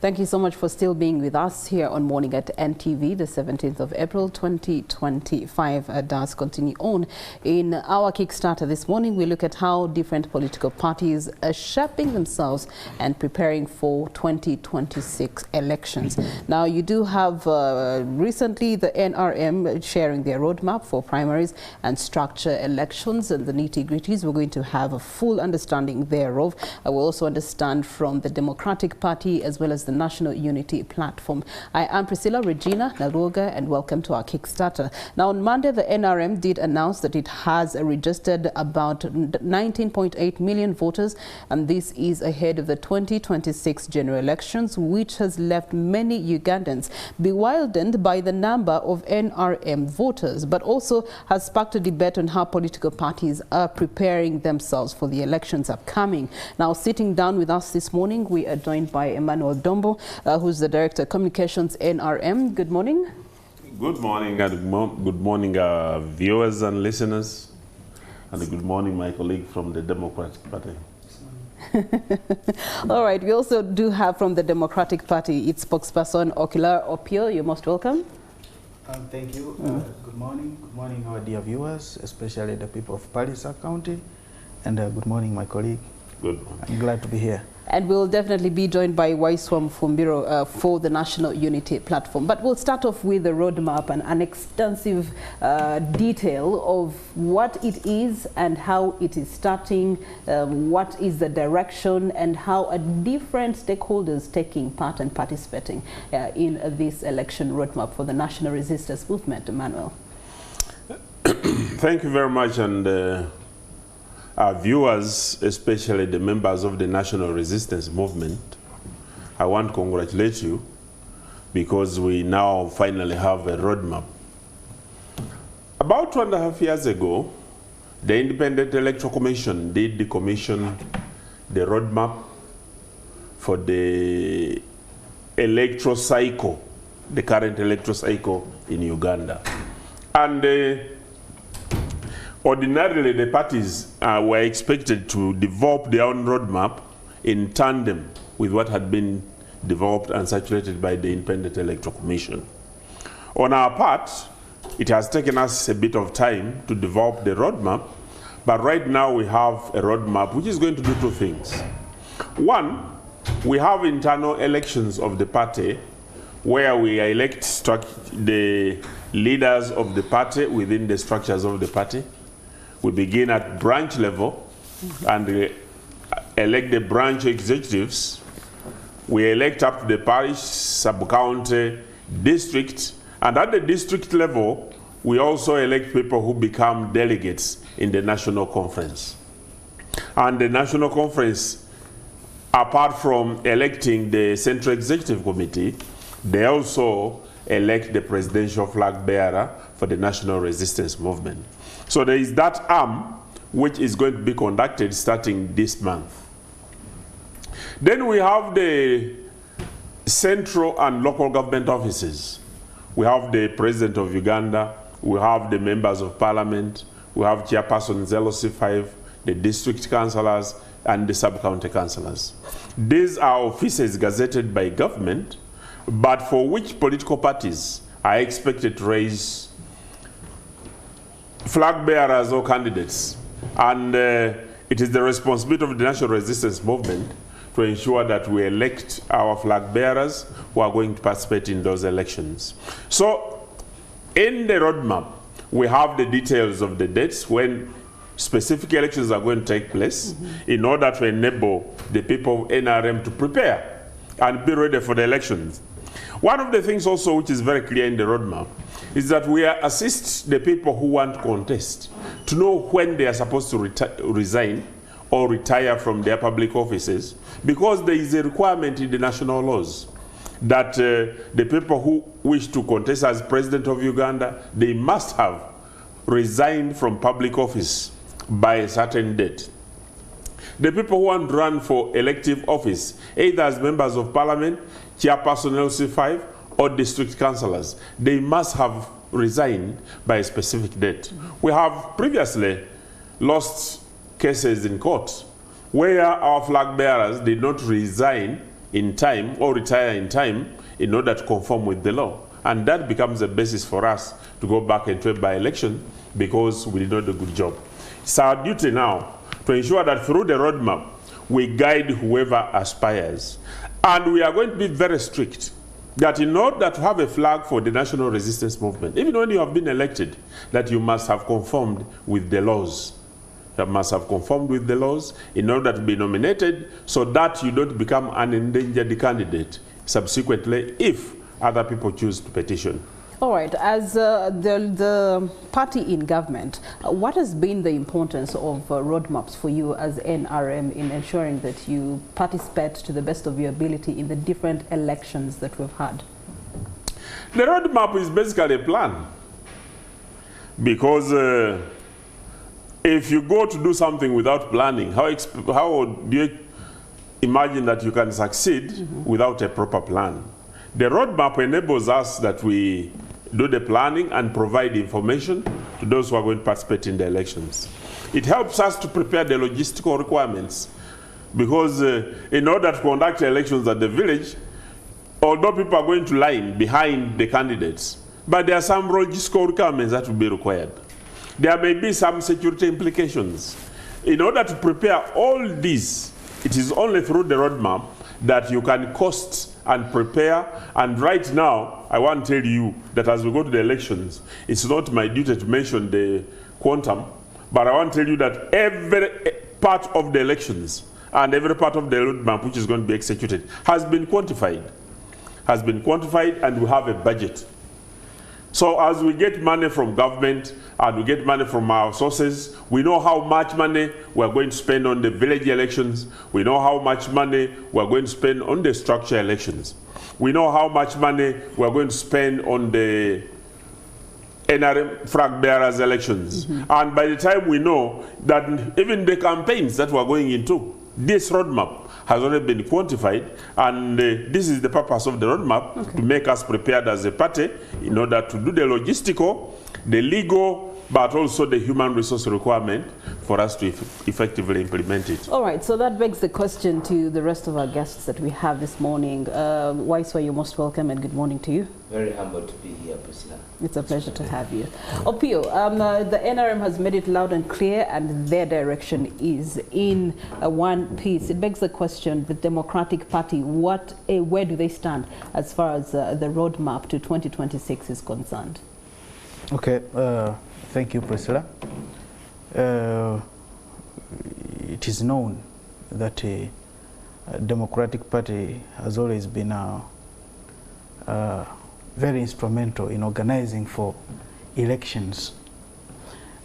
Thank you so much for still being with us here on Morning at NTV. The 17th of April 2025 does continue on. In our Kickstarter this morning, we look at how different political parties are shaping themselves and preparing for 2026 elections. Now, you do have recently the NRM sharing their roadmap for primaries and structure elections, and the nitty-gritties. We're going to have a full understanding thereof. I will also understand from the Democratic Party as well as the National Unity Platform. I am Priscilla Regina Naluoga, and welcome to our Kickstarter. Now, on Monday, the NRM did announce that it has registered about 19.8 million voters, and this is ahead of the 2026 general elections, which has left many Ugandans bewildered by the number of NRM voters, but also has sparked a debate on how political parties are preparing themselves for the elections upcoming. Now, sitting down with us this morning, we are joined by Emmanuel Dombo, who's the Director of Communications, NRM. Good morning. Good morning, and good morning, viewers and listeners. And good morning, my colleague from the Democratic Party. All right, we also do have from the Democratic Party its spokesperson, Ocular Opio. You're most welcome. Thank you. Good morning, our dear viewers, especially the people of Palisa County. And good morning, my colleague. Good morning. I'm glad to be here. And we'll definitely be joined by Waiswam Fumbiro for the National Unity Platform. But we'll start off with the roadmap and an extensive detail of what it is and how it is starting, what is the direction, and how are different stakeholders taking part and participating in this election roadmap for the National Resistance Movement. Emmanuel. Thank you very much. And our viewers, especially the members of the National Resistance Movement, I want to congratulate you because we now finally have a roadmap. About 2.5 years ago, the Independent Electoral Commission did commission the roadmap for the electoral cycle, the current electoral cycle in Uganda. And ordinarily, the parties were expected to develop their own roadmap in tandem with what had been developed and circulated by the Independent Electoral Commission. On our part, it has taken us a bit of time to develop the roadmap, but right now we have a roadmap which is going to do two things. One, we have internal elections of the party where we elect the leaders of the party within the structures of the party. We begin at branch level and elect the branch executives. We elect up to the parish, sub-county, district, and at the district level, we also elect people who become delegates in the national conference. And the national conference, apart from electing the Central Executive Committee, they also elect the presidential flag bearer for the National Resistance Movement. So there is that arm which is going to be conducted starting this month. Then we have the central and local government offices. We have the President of Uganda, we have the members of parliament, we have chairpersons LOC5, the district councillors, and the sub-county councillors. These are offices gazetted by government, but for which political parties are expected to raise flag bearers or candidates. And it is the responsibility of the National Resistance Movement to ensure that we elect our flag bearers who are going to participate in those elections. So in the roadmap, we have the details of the dates when specific elections are going to take place in order to enable the people of NRM to prepare and be ready for the elections. One of the things also which is very clear in the roadmap is that we assist the people who want to contest to know when they are supposed to resign or retire from their public offices, because there is a requirement in the national laws that the people who wish to contest as President of Uganda, they must have resigned from public office by a certain date. The people who want to run for elective office, either as members of parliament, chairperson LC5, or district councillors, they must have resigned by a specific date. We have previously lost cases in court where our flag bearers did not resign in time or retire in time in order to conform with the law. And that becomes a basis for us to go back into a by-election because we did not do a good job. It's our duty now to ensure that through the roadmap, we guide whoever aspires. And we are going to be very strict that in order to have a flag for the national resistance movement, even when you have been elected, that you must have conformed with the laws. You must have conformed with the laws in order to be nominated so that you don't become an endangered candidate subsequently if other people choose to petition. All right, as the party in government, what has been the importance of roadmaps for you as NRM in ensuring that you participate to the best of your ability in the different elections that we've had? The roadmap is basically a plan. Because if you go to do something without planning, how do you imagine that you can succeed without a proper plan? The roadmap enables us that we do the planning and provide information to those who are going to participate in the elections. It helps us to prepare the logistical requirements because in order to conduct elections at the village, although people are going to line behind the candidates, but there are some logistical requirements that will be required. There may be some security implications. In order to prepare all these, it is only through the roadmap that you can cost and prepare. And right now, I want to tell you that as we go to the elections, it's not my duty to mention the quantum, but I want to tell you that every part of the elections and every part of the roadmap which is going to be executed has been quantified. And we have a budget. So as we get money from government and we get money from our sources, we know how much money we're going to spend on the village elections. We know how much money we're going to spend on the structure elections. We know how much money we're going to spend on the NRM flag bearers elections. And by the time we know that even the campaigns that we're going into, this roadmap has already been quantified, and this is the purpose of the roadmap, to make us prepared as a party in order to do the logistical, the legal, but also the human resource requirement for us to effectively implement it. All right, so that begs the question to the rest of our guests that we have this morning. Waiswa, you're most welcome and good morning to you. Very humbled to be here, Priscilla. It's a pleasure to have you. Opio, the NRM has made it loud and clear, and their direction is in one piece. It begs the question, the Democratic Party, where do they stand as far as the roadmap to 2026 is concerned? Okay, thank you, Priscilla. It is known that the Democratic Party has always been very instrumental in organizing for elections.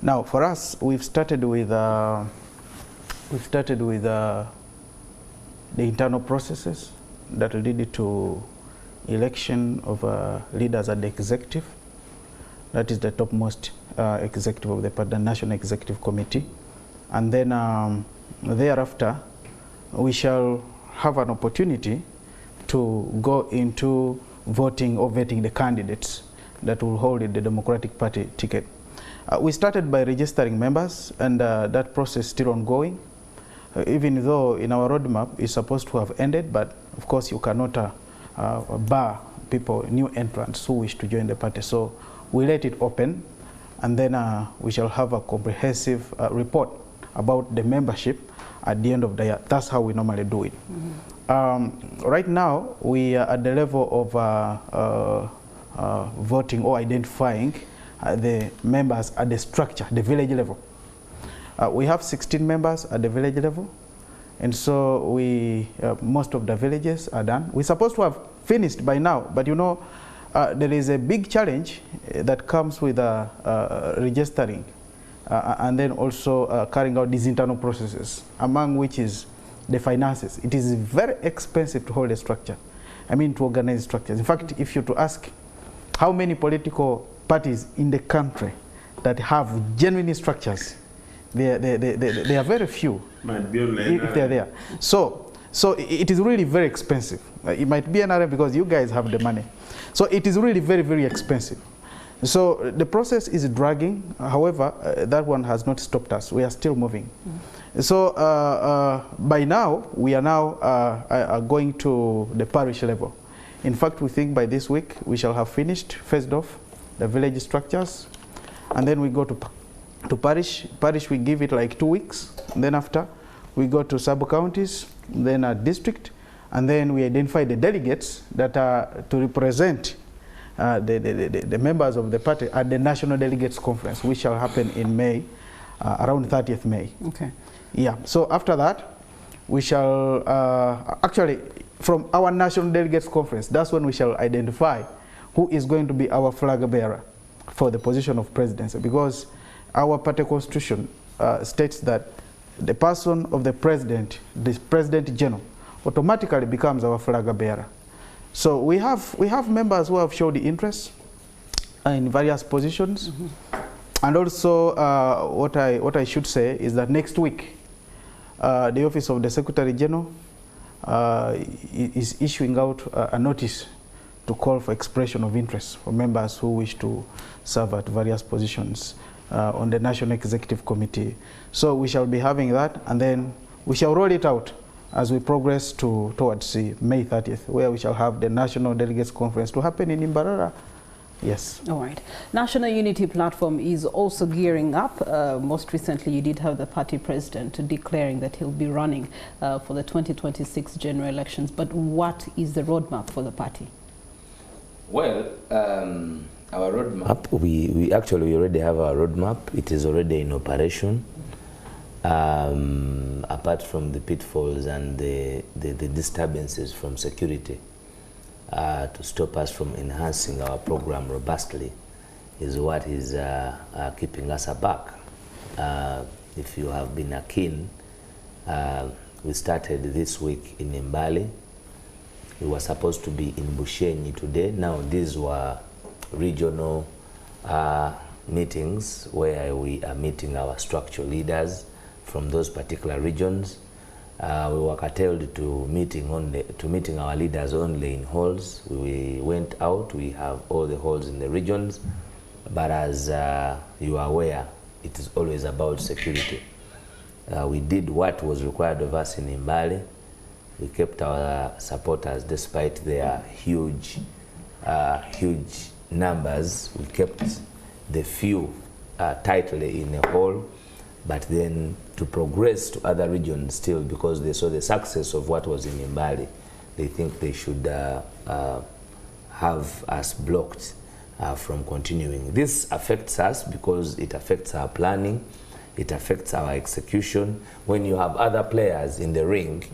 Now, for us, we've started with the internal processes that lead to election of leaders at the executive. That is the topmost executive of the National Executive Committee. And then thereafter, we shall have an opportunity to go into voting or vetting the candidates that will hold the Democratic Party ticket. We started by registering members, and that process is still ongoing. Even though in our roadmap it's supposed to have ended, but of course you cannot bar people, new entrants who wish to join the party. So we let it open, and then we shall have a comprehensive report about the membership at the end of the year. That's how we normally do it. Right now, we are at the level of voting or identifying the members at the structure, the village level. We have 16 members at the village level, and so most of the villages are done. We're supposed to have finished by now, but you know, there is a big challenge that comes with registering and then also carrying out these internal processes, among which is the finances. It is very expensive to hold a structure. I mean, to organize structures. In fact, if you to ask how many political parties in the country that have genuine structures, they are very few, if they are there. So it is really very expensive. It might be an area because you guys have the money. So it is really very, very expensive. So the process is dragging. However, that one has not stopped us. We are still moving. So by now, we are now going to the parish level. In fact, we think by this week, we shall have finished, phased off the village structures. And then we go to parish. Parish, we give it like 2 weeks. And then after, we go to sub-counties, then a district. And then we identify the delegates that are to represent the members of the party at the National Delegates Conference, which shall happen in May, around 30th May. Okay. Yeah, so after that, we shall, actually, from our National Delegates Conference, that's when we shall identify who is going to be our flag bearer for the position of presidency, because our party constitution states that the person of the president general, automatically becomes our flag bearer. So we have members who have shown the interest in various positions. And also what I should say is that next week the office of the Secretary General is issuing out a notice to call for expression of interest for members who wish to serve at various positions on the National Executive Committee. So we shall be having that, and then we shall roll it out as we progress towards May 30th, where we shall have the National Delegates Conference to happen in Imbarara. Yes. All right. National Unity Platform is also gearing up. Most recently, you did have the party president declaring that he'll be running for the 2026 general elections. But what is the roadmap for the party? Well, our roadmap, we actually already have our roadmap. It is already in operation. Apart from the pitfalls and the disturbances from security to stop us from enhancing our program robustly is what is keeping us aback. If you have been keen, we started this week in Mbale. We were supposed to be in Bushenyi today. Now these were regional meetings where we are meeting our structural leaders from those particular regions. We were curtailed to meeting our leaders only in halls. We went out. We have all the halls in the regions, but as you are aware, it is always about security. We did what was required of us in Mbale. We kept our supporters despite their huge numbers. We kept the few tightly in a hall, but then to progress to other regions still, because they saw the success of what was in Mbale, they think they should have us blocked from continuing. This affects us because it affects our planning, it affects our execution. When you have other players in the ring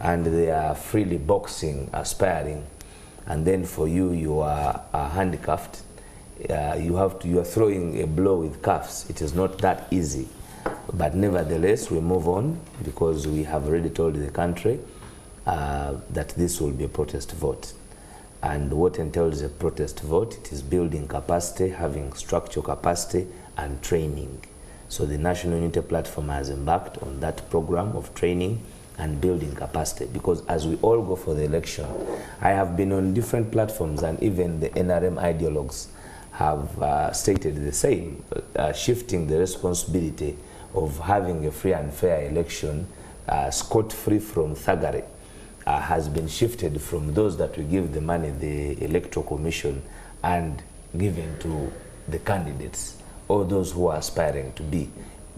and they are freely boxing, aspiring, and then for you, you are handcuffed, you are throwing a blow with cuffs. It is not that easy. But nevertheless, we move on because we have already told the country that this will be a protest vote. And what entails a protest vote, it is building capacity, having structural capacity, and training. So the National Unity Platform has embarked on that program of training and building capacity, because as we all go for the election, I have been on different platforms, and even the NRM ideologues have stated the same, shifting the responsibility of having a free and fair election, scot-free from thuggery, has been shifted from those that we give the money, the Electoral Commission, and given to the candidates or those who are aspiring to be.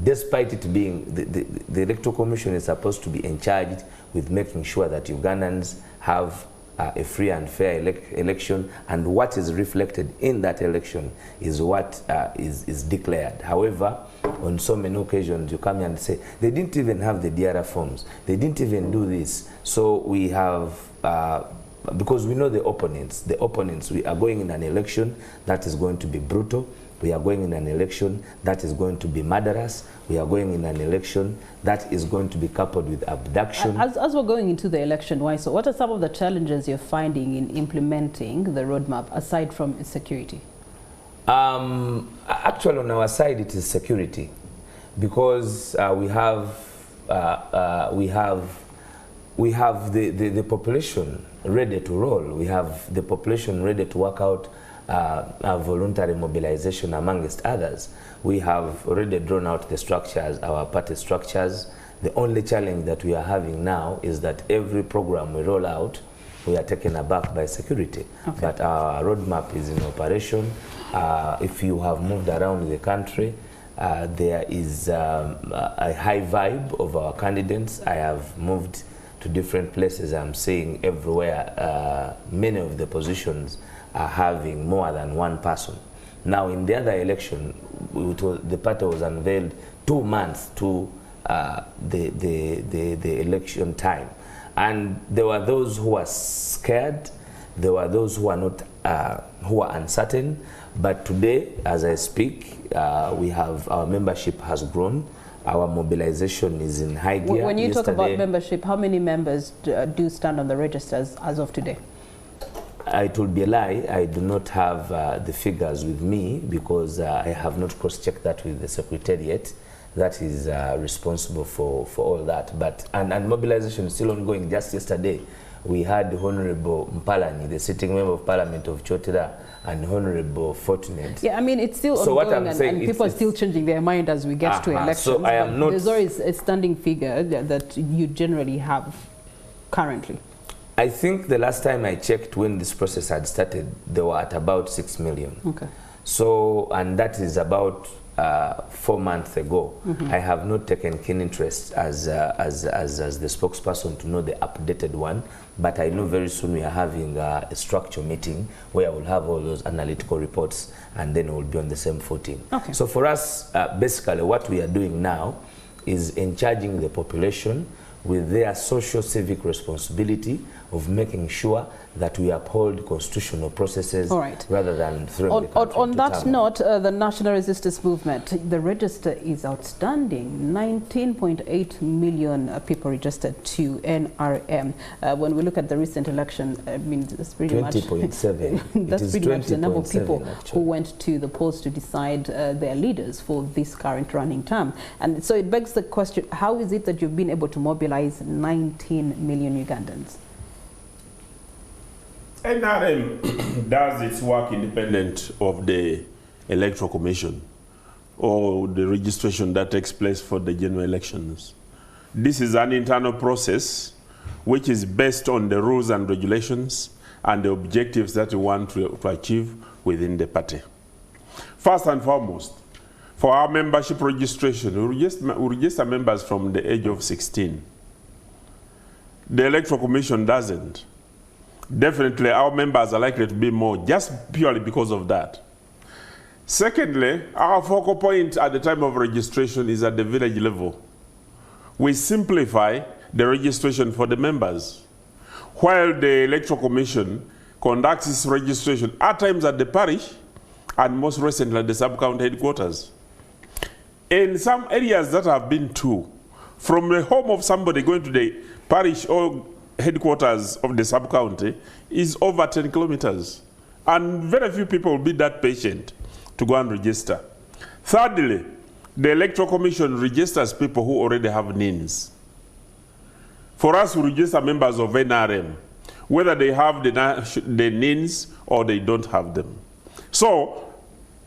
Despite it being, the Electoral Commission is supposed to be in charge with making sure that Ugandans have a free and fair election, and what is reflected in that election is what is declared. However, on so many occasions you come here and say, they didn't even have the DRA forms, they didn't even do this. So we have, because we know the opponents, we are going in an election that is going to be brutal. We are going in an election that is going to be murderous. We are going in an election that is going to be coupled with abduction. As we're going into the election, why so? What are some of the challenges you're finding in implementing the roadmap, aside from security? Actually, on our side, it is security, because we have the population ready to roll. We have the population ready to work out voluntary mobilization, amongst others. We have already drawn out the structures, our party structures. The only challenge that we are having now is that every program we roll out, we are taken aback by security. Okay. But our roadmap is in operation. If you have moved around the country, there is a high vibe of our candidates. I have moved to different places. I'm seeing everywhere many of the positions are having more than one person. Now, in the other election, the party was unveiled 2 months to the election time. And there were those who were scared, there were those who are not, who are uncertain. But today, as I speak, we have, our membership has grown. Our mobilization is in high gear. When you talk about membership, how many members do stand on the registers as of today? It will be a lie. I do not have the figures with me because I have not cross-checked that with the Secretariat. That is responsible for all that. But and mobilization is still ongoing. Just yesterday, we had Honorable Mpalani, the sitting member of Parliament of Chotera, and Honorable Fortunate. Yeah, I mean, it's still ongoing, and people are still changing their mind as we get to elections. So I am not. There's always a standing figure that you generally have currently. I think the last time I checked, when this process had started, they were at about 6 million. Okay. So, and that is about 4 months ago. I have not taken keen interest as the spokesperson to know the updated one, but I know very soon we are having a structure meeting where we'll have all those analytical reports, and then we'll be on the same footing. Okay. So for us, basically what we are doing now is in charging the population with their social civic responsibility of making sure that we uphold constitutional processes rather than throwing the country on that note, the National Resistance Movement, the register is outstanding. 19.8 million people registered to NRM. When we look at the recent election, I mean, it's pretty 20.7. That's pretty much the number of people who went to the polls to decide their leaders for this current running term. And so it begs the question, how is it that you've been able to mobilize 19 million Ugandans? NRM does its work independent of the Electoral Commission or the registration that takes place for the general elections. This is an internal process which is based on the rules and regulations and the objectives that we want to achieve within the party. First and foremost, for our membership registration, we register members from the age of 16. The Electoral Commission doesn't. Definitely, our members are likely to be more, just purely because of that. Secondly, our focal point at the time of registration is at the village level. We simplify the registration for the members, while the Electoral Commission conducts its registration at times at the parish and most recently at the sub-county headquarters. In some areas that I've been to, from the home of somebody going to the parish or headquarters of the sub-county is over 10 kilometers. And very few people will be that patient to go and register. Thirdly, the Electoral Commission registers people who already have NINs. For us, we register members of NRM, whether they have the NINs or they don't have them. So,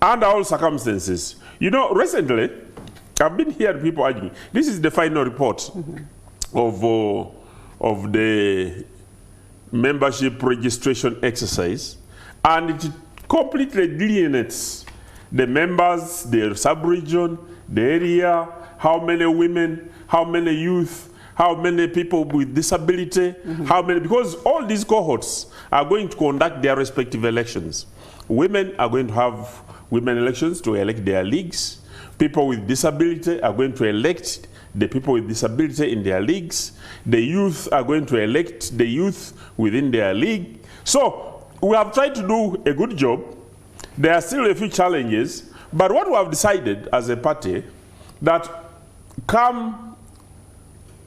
under all circumstances, you know, recently, I've been hearing people arguing, this is the final report of the membership registration exercise, and it completely delineates the members, their sub-region, the area, how many women, how many youth, how many people with disability, how many, because all these cohorts are going to conduct their respective elections. Women are going to have women elections to elect their leagues. People with disability are going to elect the people with disability in their leagues. The youth are going to elect the youth within their league. So we have tried to do a good job. There are still a few challenges, but what we have decided as a party, that come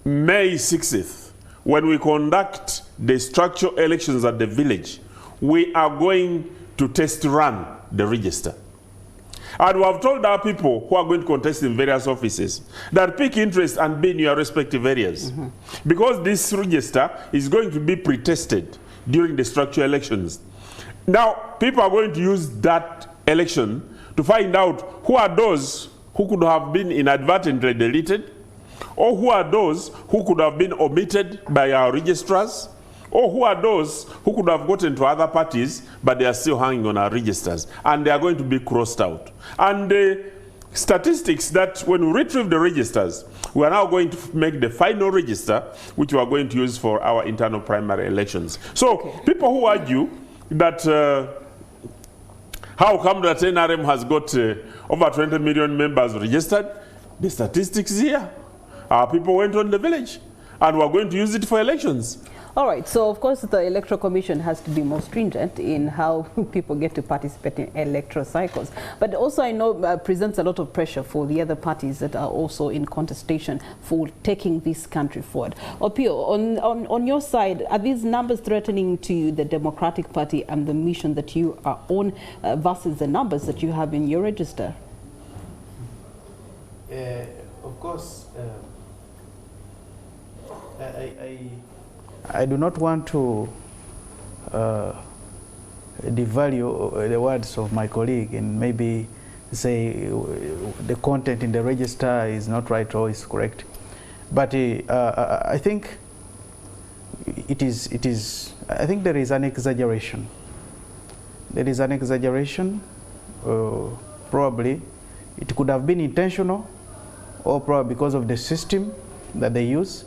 May 6th, when we conduct the structural elections at the village, we are going to test run the register. And we have told our people who are going to contest in various offices that pick interest and be in your respective areas. Because this register is going to be pre-tested during the structural elections. Now, people are going to use that election to find out who are those who could have been inadvertently deleted, or who are those who could have been omitted by our registrars, or who are those who could have gotten to other parties, but they are still hanging on our registers, and they are going to be crossed out. And the statistics that when we retrieve the registers, we are now going to make the final register, which we are going to use for our internal primary elections. So people who argue that how come that NRM has got over 20 million members registered, the statistics here. Our people went on the village, and we're going to use it for elections. All right, so of course the Electoral Commission has to be more stringent in how people get to participate in electoral cycles. But also I know presents a lot of pressure for the other parties that are also in contestation for taking this country forward. Opio, on your side, are these numbers threatening to the Democratic Party and the mission that you are on versus the numbers that you have in your register? Of course, I do not want to devalue the words of my colleague and maybe say the content in the register is not right or is correct. But I think I think there is an exaggeration. There is an exaggeration. Probably it could have been intentional, or probably because of the system that they use.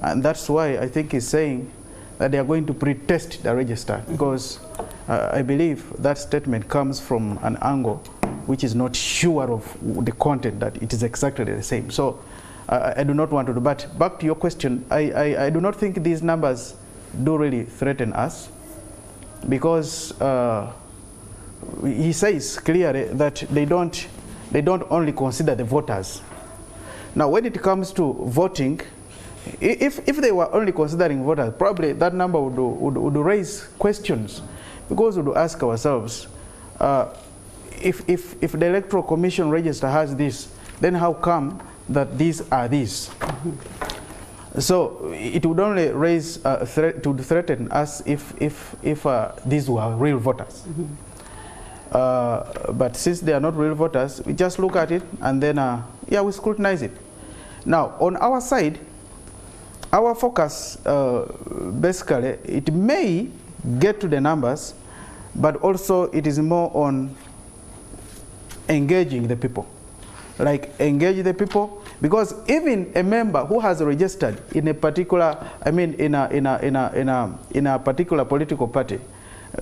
And that's why I think he's saying that they are going to pre-test the register, because I believe that statement comes from an angle which is not sure of the content, that it is exactly the same. So I do not want to do. But back to your question, I do not think these numbers do really threaten us, because he says clearly that they don't only consider the voters. Now, when it comes to voting, if they were only considering voters, probably that number would raise questions, because we would ask ourselves, if the Electoral Commission register has this, then how come that these are these? So it would only raise it would threaten us if these were real voters. But since they are not real voters, we just look at it and then yeah, we scrutinize it. Now, on our side, our focus, basically, it may get to the numbers, but also it is more on engaging the people. Like, engage the people, because even a member who has registered in a particular, I mean, in a particular political party,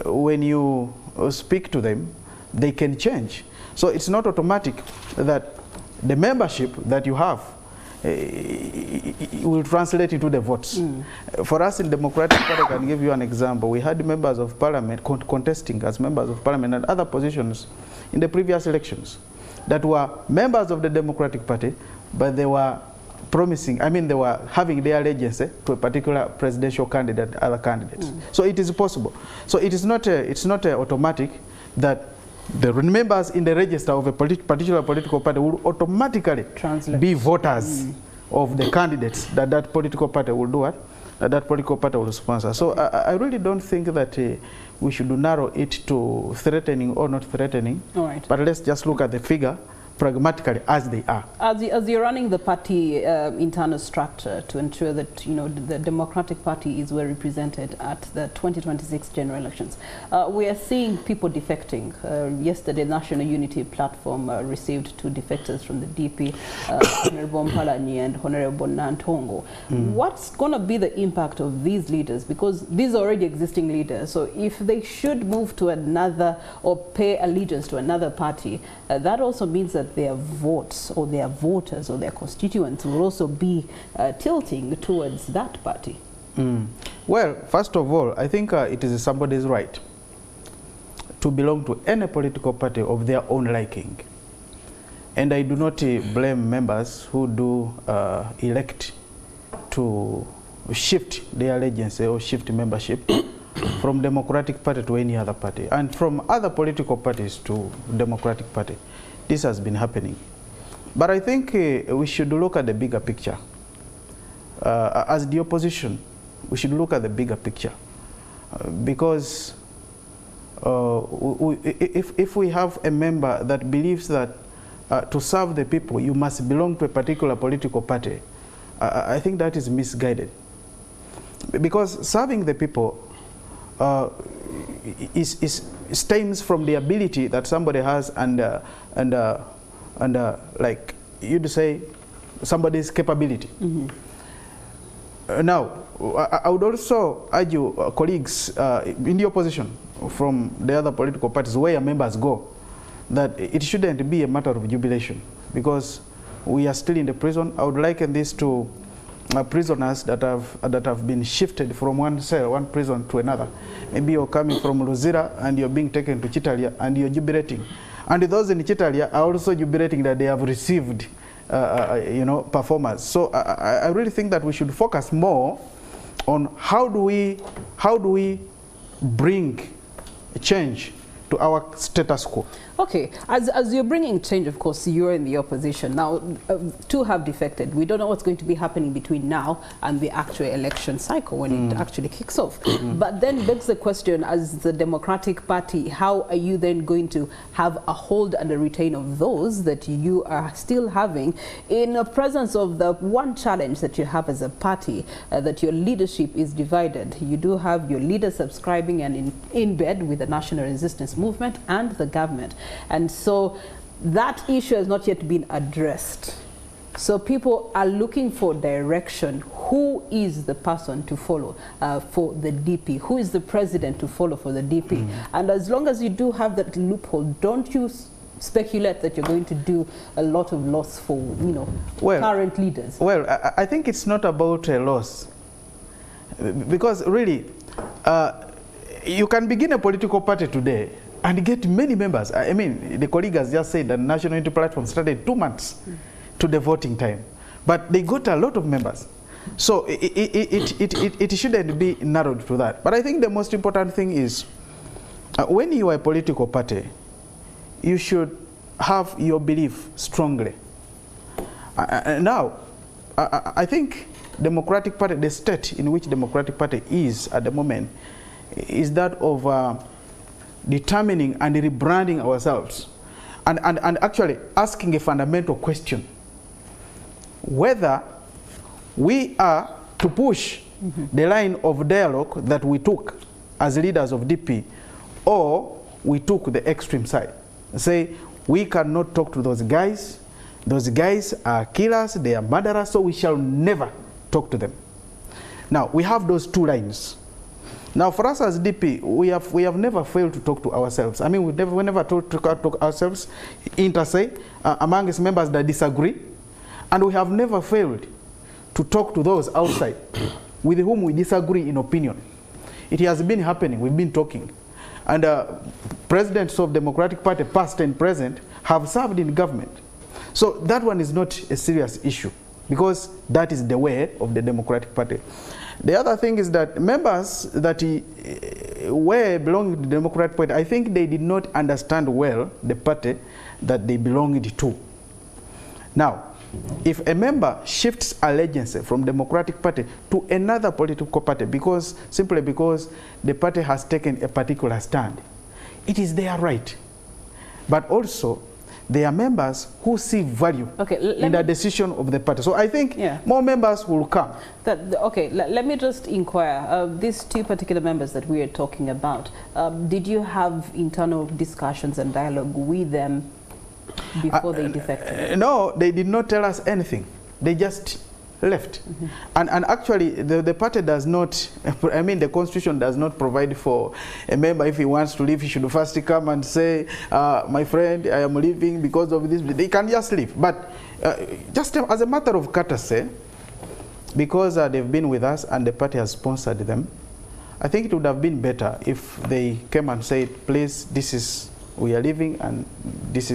when you speak to them, they can change. So it's not automatic that the membership that you have will translate into the votes. For us in Democratic Party, I can give you an example. We had members of parliament contesting as members of parliament and other positions in the previous elections that were members of the Democratic Party, but they were promising, I mean, they were having their allegiance to a particular presidential candidate and other candidates. So it is possible. So it is not automatic that the members in the register of a particular political party will automatically be voters of the candidates that political party will do what? That political party will sponsor. So I really don't think that we should narrow it to threatening or not threatening. All right. But let's just look at the figure pragmatically as they are. As you're running the party internal structure to ensure that the Democratic Party is well represented at the 2026 general elections, we are seeing people defecting. Yesterday, National Unity Platform received 2 defectors from the DP, Honorable Mpalanyi and Honorable Nantongo. What's going to be the impact of these leaders? Because these are already existing leaders. So if they should move to another or pay allegiance to another party, that also means that their votes or their voters or their constituents will also be tilting towards that party. Well, first of all, I think it is somebody's right to belong to any political party of their own liking. And I do not blame members who do elect to shift their allegiance or shift membership from Democratic Party to any other party, and from other political parties to Democratic Party. This has been happening. But I think we should look at the bigger picture. As the opposition, we should look at the bigger picture. Because if we have a member that believes that to serve the people you must belong to a particular political party, I think that is misguided. Because serving the people stems from the ability that somebody has and like you'd say, somebody's capability. Now, I would also urge you, colleagues in the opposition from the other political parties where members go, that it shouldn't be a matter of jubilation, because we are still in the prison. I would liken this to prisoners that have been shifted from one cell, one prison to another. Maybe you're coming from Luzira and you're being taken to Chitalia and you're jubilating. And those in Chitalia are also jubilating that they have received performers. So I really think that we should focus more on how do we bring change to our status quo. Okay, as you're bringing change, of course, you're in the opposition. Now, two have defected. We don't know what's going to be happening between now and the actual election cycle when it actually kicks off. But then begs the question, as the Democratic Party, how are you then going to have a hold and a retain of those that you are still having in the presence of the one challenge that you have as a party, that your leadership is divided? You do have your leader subscribing and in bed with the National Resistance Movement and the government. And so that issue has not yet been addressed. So people are looking for direction. Who is the person to follow for the DP? Who is the president to follow for the DP? And as long as you do have that loophole, don't you speculate that you're going to do a lot of loss for, current leaders? Well, I think it's not about a loss. Because really, you can begin a political party today and get many members. I mean, the colleague has just said that National Unity Platform started 2 months to the voting time, but they got a lot of members. So it shouldn't be narrowed to that. But I think the most important thing is, when you are a political party, you should have your belief strongly. Now, I think Democratic Party, the state in which Democratic Party is at the moment, is that of determining and rebranding ourselves and actually asking a fundamental question: whether we are to push the line of dialogue that we took as leaders of DP, or we took the extreme side. Say, we cannot talk to those guys. Those guys are killers, they are murderers, so we shall never talk to them. Now, we have those two lines. Now, for us as DP, we have never failed to talk to ourselves. I mean, we never talk to ourselves, inter se, amongst members that disagree. And we have never failed to talk to those outside with whom we disagree in opinion. It has been happening. We've been talking. And presidents of Democratic Party, past and present, have served in government. So that one is not a serious issue, because that is the way of the Democratic Party. The other thing is that members that were belonging to the Democratic Party, I think they did not understand well the party that they belonged to. Now, if a member shifts allegiance from Democratic Party to another political party simply because the party has taken a particular stand, it is their right. But also, there are members who see value in the decision of the party. So I think more members will come. Let me just inquire. These two particular members that we are talking about, did you have internal discussions and dialogue with them before they defected? No, they did not tell us anything. They just left. And actually, the party does not, I mean, the constitution does not provide for a member, if he wants to leave, he should first come and say, my friend, I am leaving because of this. They can just leave. But just as a matter of courtesy, because they've been with us and the party has sponsored them, I think it would have been better if they came and said, please, we are leaving, and this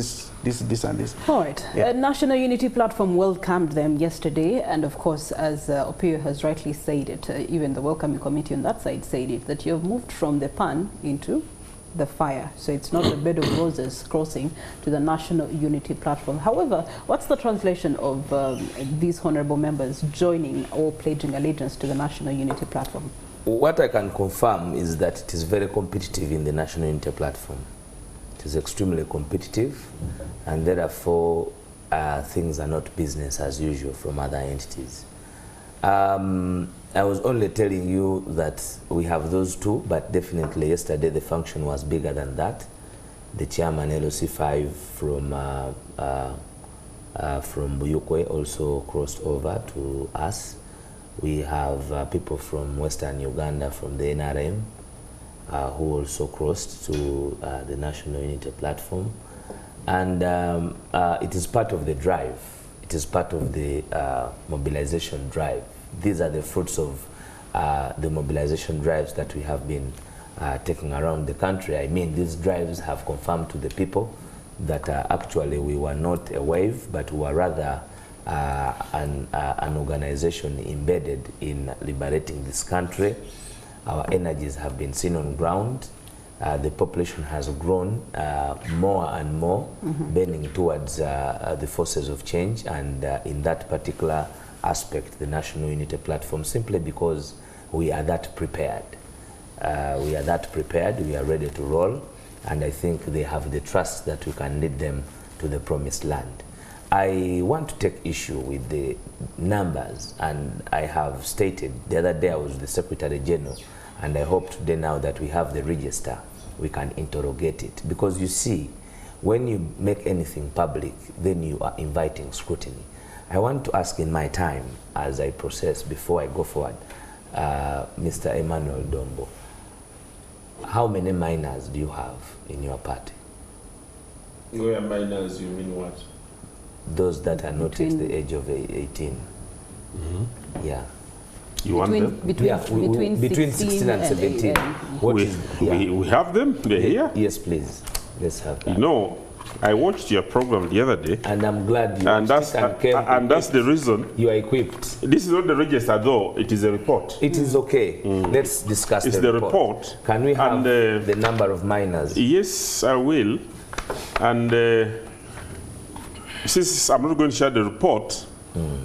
and this. All right. Yeah. National Unity Platform welcomed them yesterday, and of course, as Opio has rightly said it, even the welcoming committee on that side said it, that you have moved from the pan into the fire. So it's not a bed of roses crossing to the National Unity Platform. However, what's the translation of these honorable members joining or pledging allegiance to the National Unity Platform? What I can confirm is that it is very competitive in the National Unity Platform. It is extremely competitive, and therefore things are not business as usual from other entities. I was only telling you that we have those two, but definitely yesterday the function was bigger than that. The chairman LOC5 from Buyukwe also crossed over to us. We have people from Western Uganda from the NRM who also crossed to the National Unity Platform. And it is part of the drive. It is part of the mobilization drive. These are the fruits of the mobilization drives that we have been taking around the country. I mean, these drives have confirmed to the people that actually we were not a wave, but we were rather an organization embedded in liberating this country. Our energies have been seen on ground. The population has grown more and more, bending towards the forces of change, and in that particular aspect, the National Unity Platform, simply because we are that prepared. We are that prepared, we are ready to roll, and I think they have the trust that we can lead them to the promised land. I want to take issue with the numbers, and I have stated the other day I was the Secretary General, and I hope today now that we have the register, we can interrogate it. Because you see, when you make anything public, then you are inviting scrutiny. I want to ask in my time, as I process before I go forward, Mr. Emmanuel Dombo, how many minors do you have in your party? Where minors, you mean what? Those that are not at the age of 18. Yeah. You want them? Between 16 and 17. We have them. They're here. Yes, please. Let's have that. You know, I watched your program the other day. And I'm glad you and watched that's, it and that's the reason. You are equipped. This is not the register, though. It is a report. It is okay. Let's discuss it's the report. Can we have the number of minors? Yes, I will. And since I'm not going to share the report,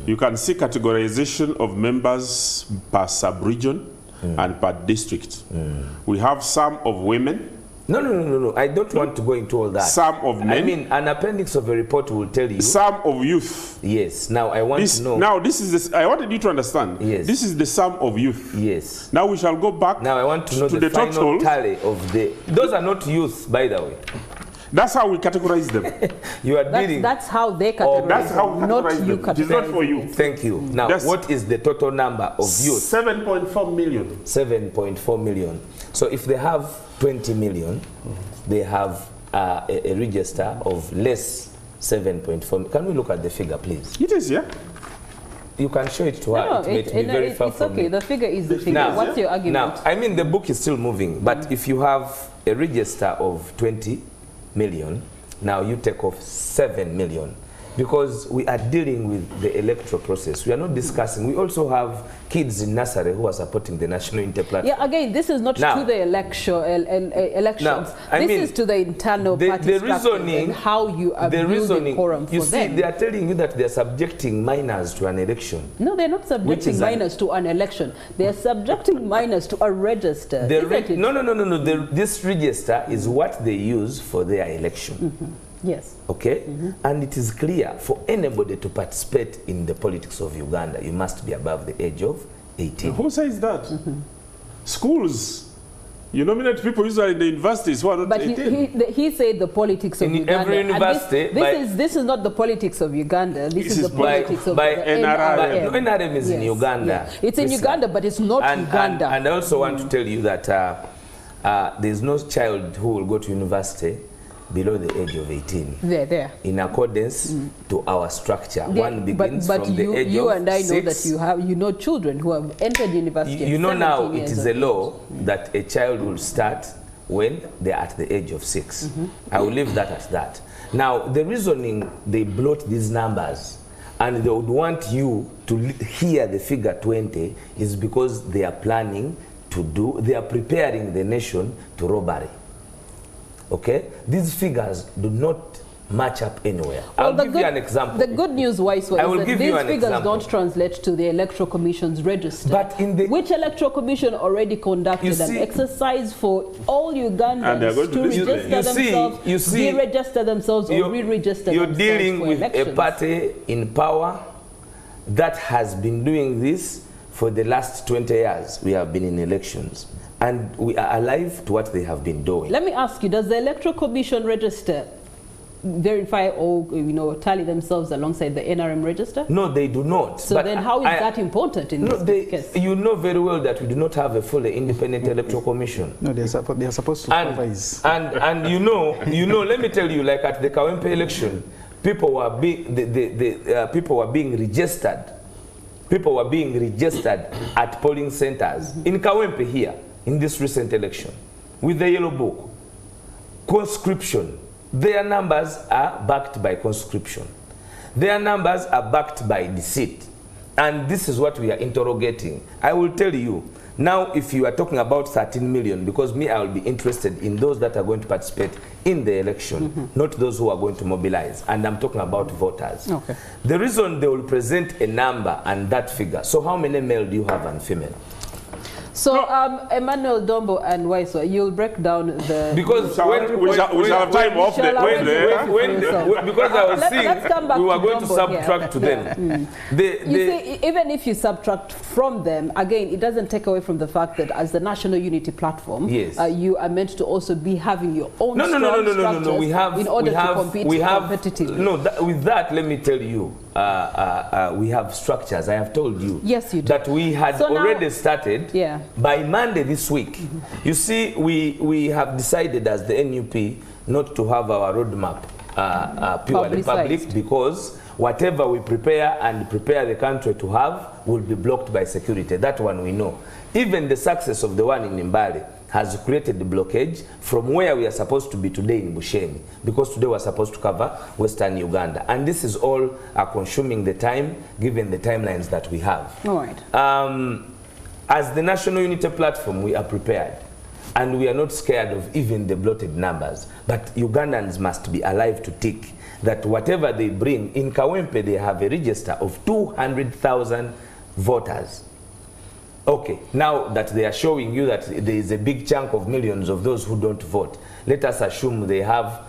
you can see categorization of members per sub-region and per district. We have some of women. No. I don't want to go into all that. Some of men. I mean, an appendix of a report will tell you. Some of youth. Yes. Now, I want to know. Now, this is this. I wanted you to understand. Yes. This is the sum of youth. Yes. Now we shall go back. Now, I want to know the final total tally of the. Those are not youth, by the way. That's how we categorize them. You are dealing. That's how they categorize. That's how we not categorize you them. It is not for you. Thank you. Now, what is the total number of youth? 7.4 million. 7.4 million. So if they have 20 million, they have a register of less 7.4. Can we look at the figure, please? It is, yeah. You can show it to her. It may be very far from okay. me. The figure is the figure. Now, what's your argument? Now, I mean, the book is still moving, but if you have a register of 20 million, now you take off 7 million. Because we are dealing with the electoral process. We are not discussing. We also have kids in nursery who are supporting the National Unity Platform. Yeah, again, this is not to the elections. Now, I mean, is to the internal party reasoning, and how you are building quorum for you see, them. They are telling you that they are subjecting minors to an election. No, they're not subjecting minors to an election. They are subjecting minors to a register. No. This register is what they use for their election. Yes. Okay? And it is clear for anybody to participate in the politics of Uganda, you must be above the age of 18. Who says that? Schools. You nominate people usually in the universities who are not 18. But he said the politics of Uganda. Every university. This is not the politics of Uganda. This is the politics of NRM. NRM is in Uganda. Yeah. It's in Uganda, but it's not Uganda. And I also want to tell you that there is no child who will go to university below the age of 18. There. In accordance to our structure. One begins from the age of 6. You and I know that you know children who have entered university. You know now it is a law that a child will start when they are at the age of 6. I will leave that at that. Now, the reasoning they bloat these numbers and they would want you to hear the figure 20 is because they are planning to they are preparing the nation to robbery. Okay? These figures do not match up anywhere. Well, I'll give you an example. The good news, Waiswa, I will is that give these you an figures example. don't translate to the Electoral Commission's register, But in the which Electoral Commission already conducted an exercise for all Ugandans to register themselves, deregister themselves, or re-register themselves. You're dealing for with elections. a party in power that has been doing this for the last 20 years. We have been in elections, and we are alive to what they have been doing. Let me ask you, does the Electoral Commission register, verify, or tally themselves alongside the NRM register? No, they do not. So but then how is that important in this case? You know very well that we do not have a fully independent Electoral Commission. No, they are supposed to supervise. And you know, let me tell you, like at the Kawempe election, people were being registered. People were being registered at polling centers in Kawempe here, in this recent election, with the yellow book. Conscription. Their numbers are backed by conscription. Their numbers are backed by deceit. And this is what we are interrogating. I will tell you, now if you are talking about 13 million, because me, I will be interested in those that are going to participate in the election, not those who are going to mobilize. And I'm talking about voters. Okay. The reason they will present a number and that figure. So how many male do you have and female? So, Emmanuel Dombo and Waiswa, you'll break down the... Because we shall have time off because I was saying we were going to subtract to them. You see, even if you subtract from them, again, it doesn't take away from the fact that as the National Unity Platform, you are meant to also be having your own No. We have in order to compete competitively. No, with that, let me tell you, we have structures. I have told you that we had already started. By Monday this week. You see, we have decided as the NUP not to have our roadmap purely public, because whatever we prepare the country to have will be blocked by security. That one we know. Even the success of the one in Mbale has created the blockage from where we are supposed to be today in Bushenyi, because today we are supposed to cover Western Uganda. And this is all consuming the time, given the timelines that we have. All right. As the National Unity Platform, we are prepared. And we are not scared of even the bloated numbers. But Ugandans must be alive to tick that whatever they bring, in Kawempe they have a register of 200,000 voters. Okay, now that they are showing you that there is a big chunk of millions of those who don't vote, let us assume they have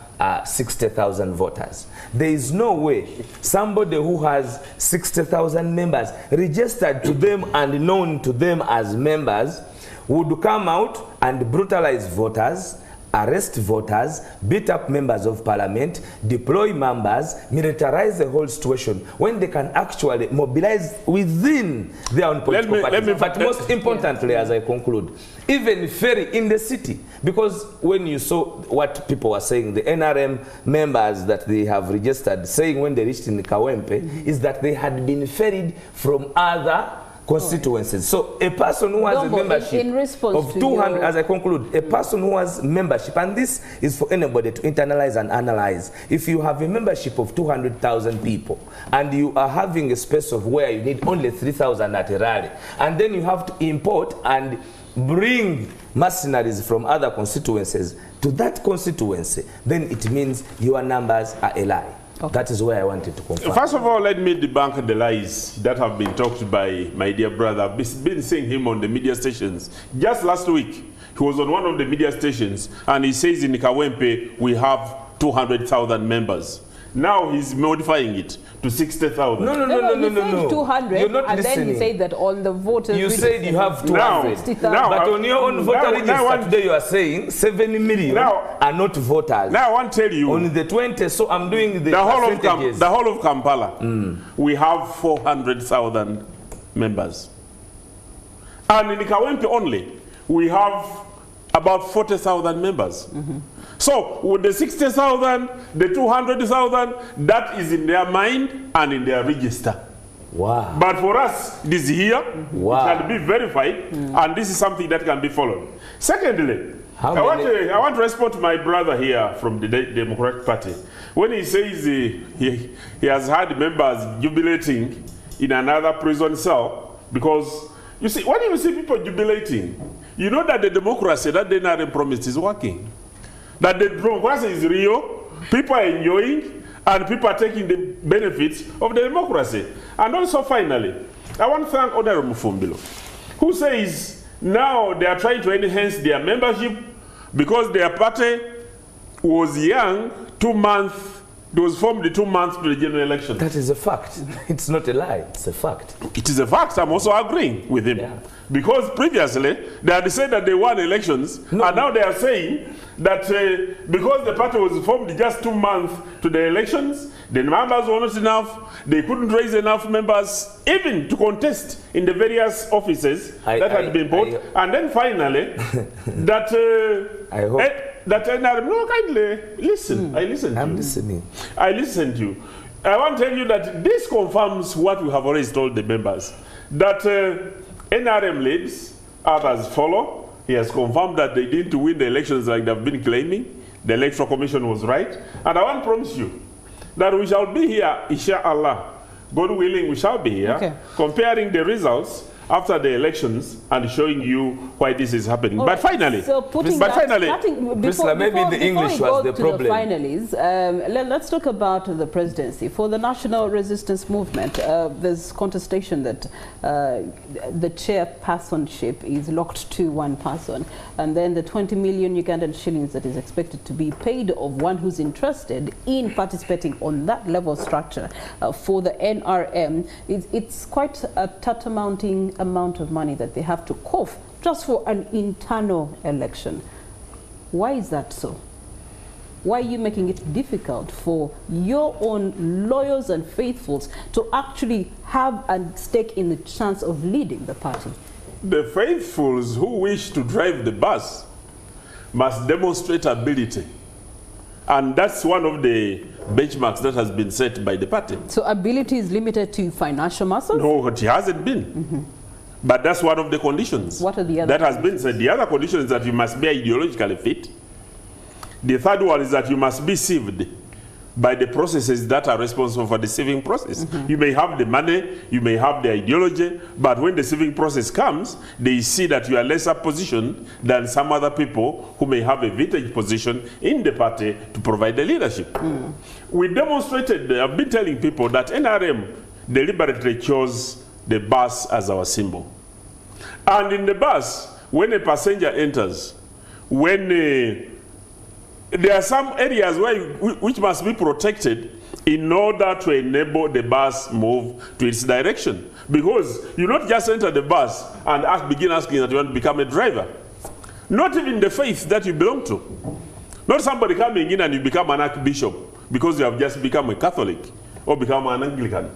60,000 voters. There is no way somebody who has 60,000 members registered to them and known to them as members would come out and brutalize voters, arrest voters, beat up members of parliament, deploy members, militarize the whole situation, when they can actually mobilize within their own political parties. But most importantly, as I conclude, even ferry in the city, because when you saw what people were saying, the NRM members that they have registered saying when they reached in Kawempe is that they had been ferried from other constituencies. So a person who has a membership of 200, as I conclude, a person who has membership, and this is for anybody to internalize and analyze. If you have a membership of 200,000 people and you are having a space of where you need only 3,000 at a rally, and then you have to import and bring mercenaries from other constituencies to that constituency, then it means your numbers are a lie. Okay. That is where I wanted to confirm. First of all, let me debunk the lies that have been talked by my dear brother. I've been seeing him on the media stations. Just last week, he was on one of the media stations, and he says in Kawempe we have 200,000 members. Now he's modifying it to 60,000. No. 200, You're not and listening. then you say that on the voters. You said you have 200. But on your own voter register today, you are saying 7 million are not voters. Now I want to tell you. On the 20, so I'm doing the whole of Kampala, we have 400,000 members. And in Kawempe only, we have about 40,000 members. So with the 60,000, the 200,000, that is in their mind and in their register. Wow. But for us, this here, wow, it can be verified, and this is something that can be followed. Secondly, I want to respond to my brother here from the Democratic Party. When he says he has had members jubilating in another prison cell, because, you see, when you see people jubilating, you know that the democracy that the NRM promised is working. That the democracy is real, people are enjoying and people are taking the benefits of the democracy. And also finally, I want to thank Honorable Mufumbilo, who says now they are trying to enhance their membership because their party was young, 2 months. It was formed 2 months to the general election. That is a fact. It's not a lie. It's a fact. It is a fact. I'm also agreeing with him. Yeah. Because previously, they had said that they won elections, and now they are saying that because the party was formed just 2 months to the elections, the numbers were not enough, they couldn't raise enough members even to contest in the various offices that had been bought. And then finally, that... I hope... that no, kindly listen. I listen to you. I'm listening. I listen to you. I want to tell you that this confirms what we have always told the members, that NRM leads, others follow. He has confirmed that they didn't win the elections like they've been claiming. The Electoral Commission was right. And I want to promise you that we shall be here, inshallah. God willing, we shall be here, comparing the results after the elections and showing you why this is happening. But finally, maybe the English was the problem. Let's talk about the presidency. For the National Resistance Movement, there's contestation that the chairpersonship is locked to one person, and then the 20 million Ugandan shillings that is expected to be paid of one who's interested in participating on that level structure for the NRM. It's quite a tantamount amount of money that they have to cough just for an internal election. Why is that so? Why are you making it difficult for your own loyals and faithfuls to actually have a stake in the chance of leading the party? The faithfuls who wish to drive the bus must demonstrate ability. And that's one of the benchmarks that has been set by the party. So ability is limited to financial muscles? No, it hasn't been. But that's one of the conditions. What are the other? That has been said. The other condition is that you must be ideologically fit. The third one is that you must be sieved by the processes that are responsible for the sieving process. You may have the money, you may have the ideology, but when the sieving process comes, they see that you are lesser positioned than some other people who may have a vintage position in the party to provide the leadership. We demonstrated, I've been telling people that NRM deliberately chose the bus as our symbol. And in the bus, when a passenger enters, when there are some areas which must be protected in order to enable the bus move to its direction. Because you not just enter the bus and begin asking that you want to become a driver. Not even the faith that you belong to. Not somebody coming in and you become an archbishop because you have just become a Catholic or become an Anglican.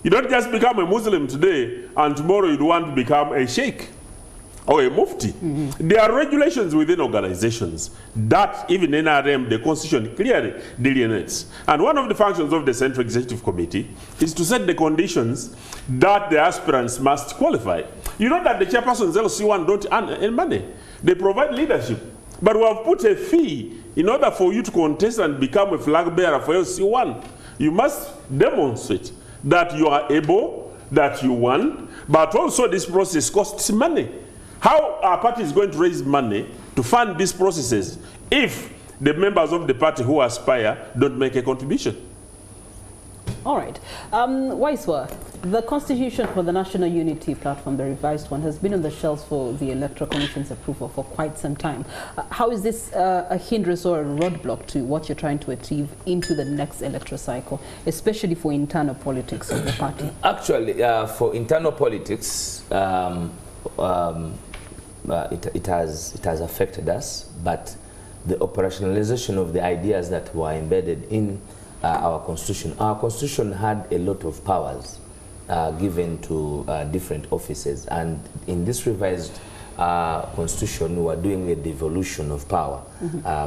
You don't just become a Muslim today and tomorrow you want to become a sheikh or a mufti. There are regulations within organizations that even NRM, the constitution clearly delineates. And one of the functions of the Central Executive Committee is to set the conditions that the aspirants must qualify. You know that the chairpersons LC1 don't earn any money. They provide leadership. But we have put a fee in order for you to contest and become a flag bearer for LC1. You must demonstrate that you are able, that you want, but also this process costs money. How our party is going to raise money to fund these processes if the members of the party who aspire don't make a contribution? All right. Waiswa, the Constitution for the National Unity Platform, the revised one, has been on the shelves for the Electoral Commission's approval for quite some time. How is this a hindrance or a roadblock to what you're trying to achieve into the next electoral cycle, especially for internal politics of the party? Actually, for internal politics, it has affected us, but the operationalization of the ideas that were embedded in our constitution had a lot of powers given to different offices, and in this revised constitution we were doing a devolution of power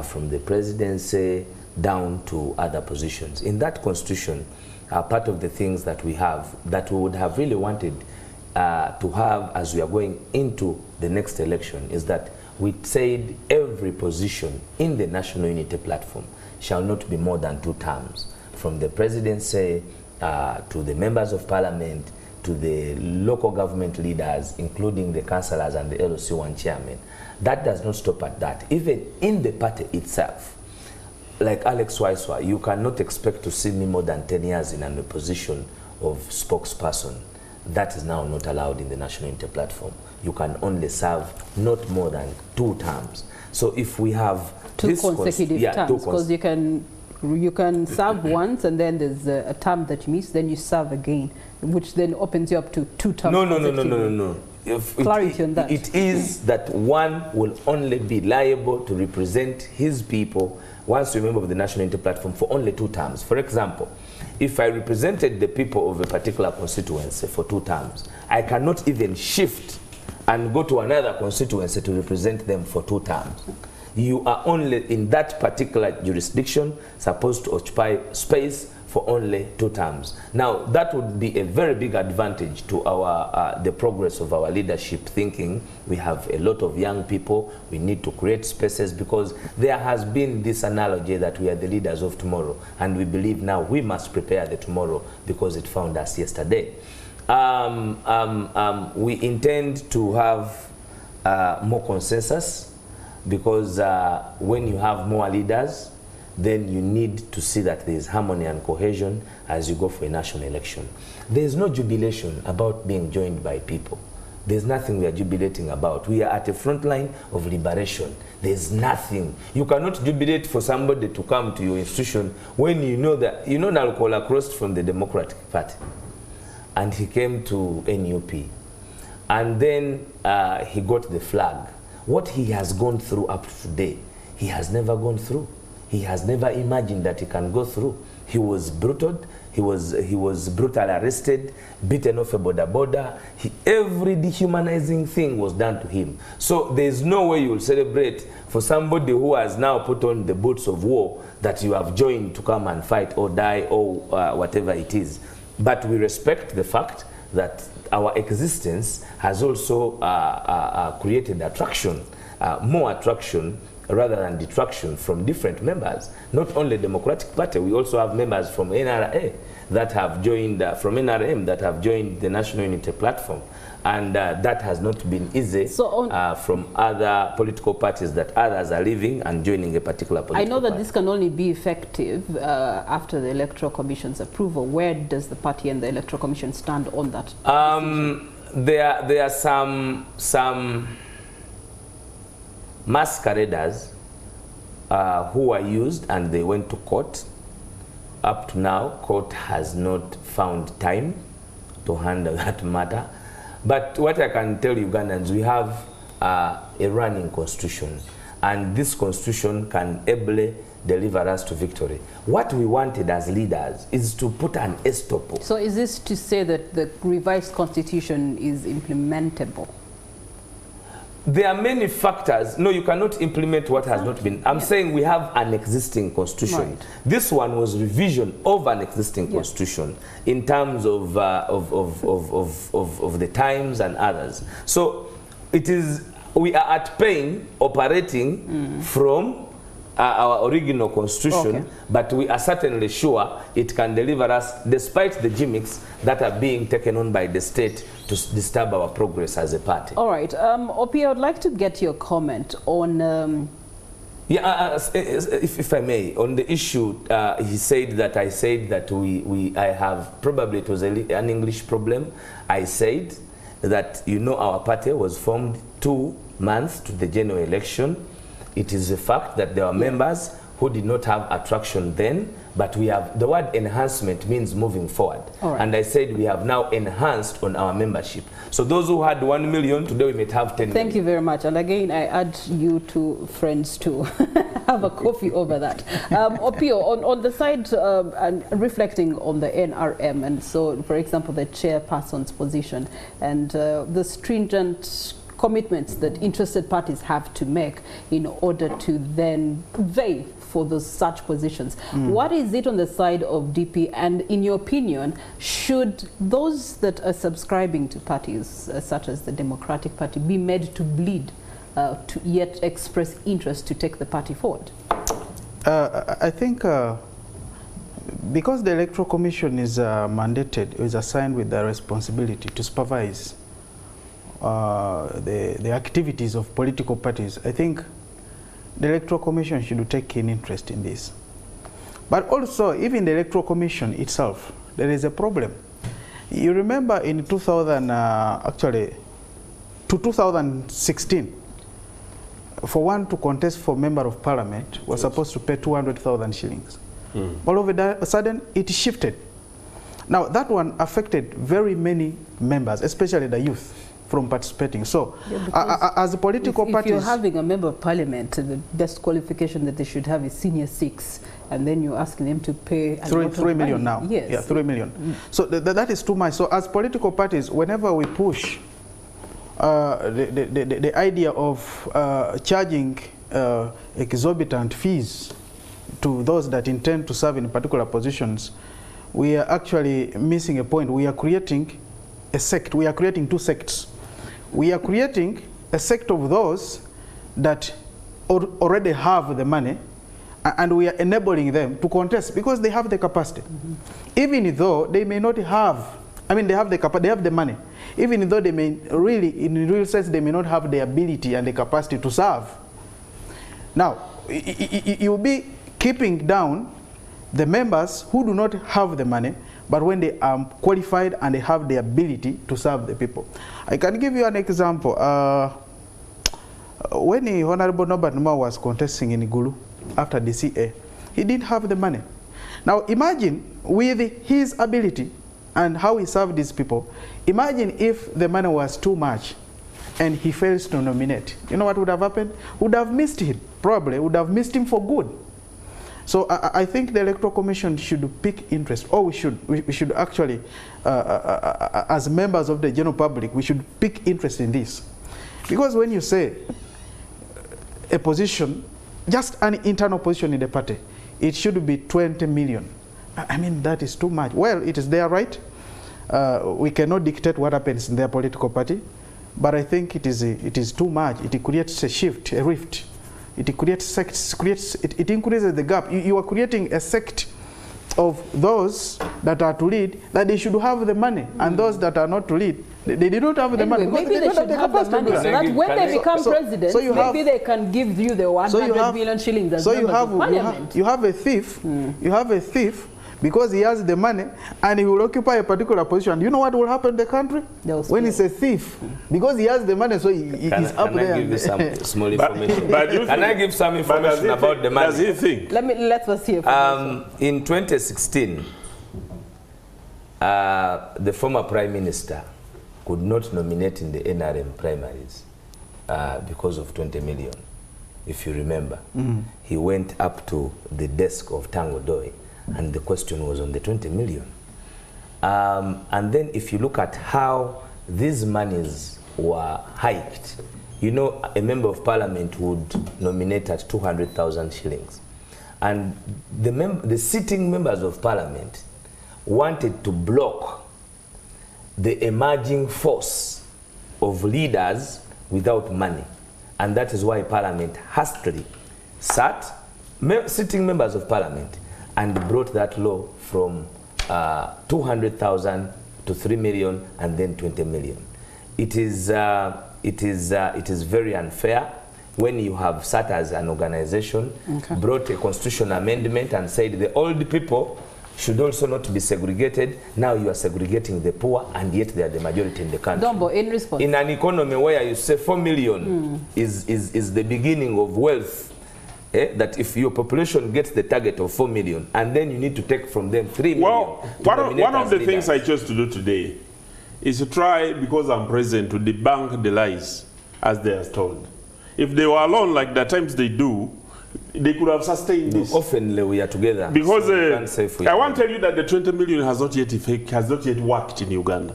from the presidency down to other positions. In that constitution, part of the things that we have that we would have really wanted to have as we are going into the next election is that we said every position in the National Unity Platform shall not be more than 2 terms, from the presidency to the members of parliament to the local government leaders, including the councillors and the LOC1 chairman. That does not stop at that. Even in the party itself, like Alex Waiswa, you cannot expect to see me more than 10 years in a position of spokesperson. That is now not allowed in the National Unity Platform. You can only serve not more than 2 terms. So if we have two consecutive terms, because you can serve once and then there's a term that you miss, then you serve again, which then opens you up to 2 terms. No. Clarity on that. It is that one will only be liable to represent his people once you're a member of the National Unity Platform for only 2 terms. For example, if I represented the people of a particular constituency for 2 terms, I cannot even shift and go to another constituency to represent them for 2 terms. You are only in that particular jurisdiction supposed to occupy space for only 2 terms. Now, that would be a very big advantage to our the progress of our leadership thinking. We have a lot of young people. We need to create spaces because there has been this analogy that we are the leaders of tomorrow, and we believe now we must prepare the tomorrow because it found us yesterday. We intend to have more consensus because when you have more leaders, then you need to see that there is harmony and cohesion as you go for a national election. There is no jubilation about being joined by people. There's nothing we are jubilating about. We are at the front line of liberation. There's nothing. You cannot jubilate for somebody to come to your institution when you know that, you know, Nalkola crossed from the Democratic Party and he came to NUP and then he got the flag. What he has gone through up to today, he has never gone through. He has never imagined that he can go through. He was brutally, he was brutally arrested, beaten off a border. Every dehumanizing thing was done to him. So there is no way you will celebrate for somebody who has now put on the boots of war that you have joined to come and fight or die or whatever it is. But we respect the fact that our existence has also created attraction, more attraction rather than detraction from different members. Not only Democratic Party, we also have members from NRA that have joined, from NRM that have joined the National Unity Platform. And that has not been easy from other political parties that others are leaving and joining a particular political party. I know that this can only be effective after the Electoral Commission's approval. Where does the party and the Electoral Commission stand on that? There are some masqueraders who are used and they went to court. Up to now, court has not found time to handle that matter. But what I can tell Ugandans, we have a running constitution, and this constitution can ably deliver us to victory. What we wanted as leaders is to put an estoppel. So is this to say that the revised constitution is implementable? There are many factors. No, you cannot implement what has not been. I'm saying we have an existing constitution. Right. This one was revision of an existing constitution in terms of the times and others. So it is, we are at pain operating from our original constitution, but we are certainly sure it can deliver us despite the gimmicks that are being taken on by the state to disturb our progress as a party. All right. Opi, I would like to get your comment on... if I may, on the issue, he said that I said that I have, probably it was an English problem. I said that, you know, our party was formed 2 months to the general election. It is a fact that there are members who did not have attraction then, but we have, the word enhancement means moving forward. Right. And I said we have now enhanced on our membership. So those who had 1 million, today we may have 10 million. Thank you very much. And again, I urge you two friends to have a coffee over that. Opio, on the side, and reflecting on the NRM, and so, for example, the chairperson's position and the stringent commitments that interested parties have to make in order to then vie for those such positions. What is it on the side of DP, and in your opinion, should those that are subscribing to parties such as the Democratic Party be made to bleed to yet express interest to take the party forward? I think because the Electoral Commission is mandated, is assigned with the responsibility to supervise the activities of political parties, I think the Electoral Commission should take keen interest in this. But also, even the Electoral Commission itself, there is a problem. You remember in 2016, for one to contest for Member of Parliament, was supposed to pay 200,000 shillings. All of a sudden, it shifted. Now, that one affected very many members, especially the youth, from participating. So, as a political parties... If you're having a member of parliament, the best qualification that they should have is senior 6, and then you're asking them to pay... 3 million now. Yes. Yeah, 3 million. So that is too much. So as political parties, whenever we push the idea of charging exorbitant fees to those that intend to serve in particular positions, we are actually missing a point. We are creating a sect. We are creating two sects. We are creating a sect of those that already have the money, and we are enabling them to contest because they have the capacity. Even though they may not have, I mean, they have the money. Even though they may really, in a real sense, they may not have the ability and the capacity to serve. Now, you'll be keeping down the members who do not have the money, but when they are qualified and they have the ability to serve the people. I can give you an example. When the Honorable Norbert Numa was contesting in Gulu after the CA, he didn't have the money. Now imagine with his ability and how he served these people, imagine if the money was too much and he fails to nominate. You know what would have happened? Would have missed him, probably would have missed him for good. So I think the Electoral Commission should pick interest, or we should actually, as members of the general public, we should pick interest in this. Because when you say a position, just an internal position in the party, it should be 20 million. I mean, that is too much. Well, it is their right. We cannot dictate what happens in their political party, but I think it is too much. It creates a shift, a rift. It creates sects, it increases the gap. You are creating a sect of those that are to lead, that they should have the money, and those that are not to lead, they do not have the money. Maybe they should have the money, so that when they become president, maybe they can give you the 100 million shillings as members of parliament. You have a thief, you have a thief, because he has the money and he will occupy a particular position. You know what will happen in the country? When he's a thief, because he has the money, so he's up there. Can I give you some small information? Can I give some information about the money? Does he think? Let us hear from in 2016, the former Prime Minister could not nominate in the NRM primaries because of 20 million, if you remember. He went up to the desk of Tango Doi, and the question was on the 20 million. And then if you look at how these monies were hiked, you know, a member of parliament would nominate at 200,000 shillings. And the sitting members of parliament wanted to block the emerging force of leaders without money. And that is why parliament hastily sat, sitting members of parliament, and brought that law from 200,000 to 3 million and then 20 million. It is very unfair when you have sat as an organization, brought a constitutional amendment and said the old people should also not be segregated. Now you are segregating the poor, and yet they are the majority in the country. Dombo, in response. In an economy where you say 4 million is the beginning of wealth, that if your population gets the target of 4 million, and then you need to take from them 3 million. Well, one of the things I chose to do today is to try, because I'm present, to debunk the lies as they are told. If they were alone, like the times they do, they could have sustained this. Often we are together. Because so I want to tell you that the 20 million has not yet worked in Uganda.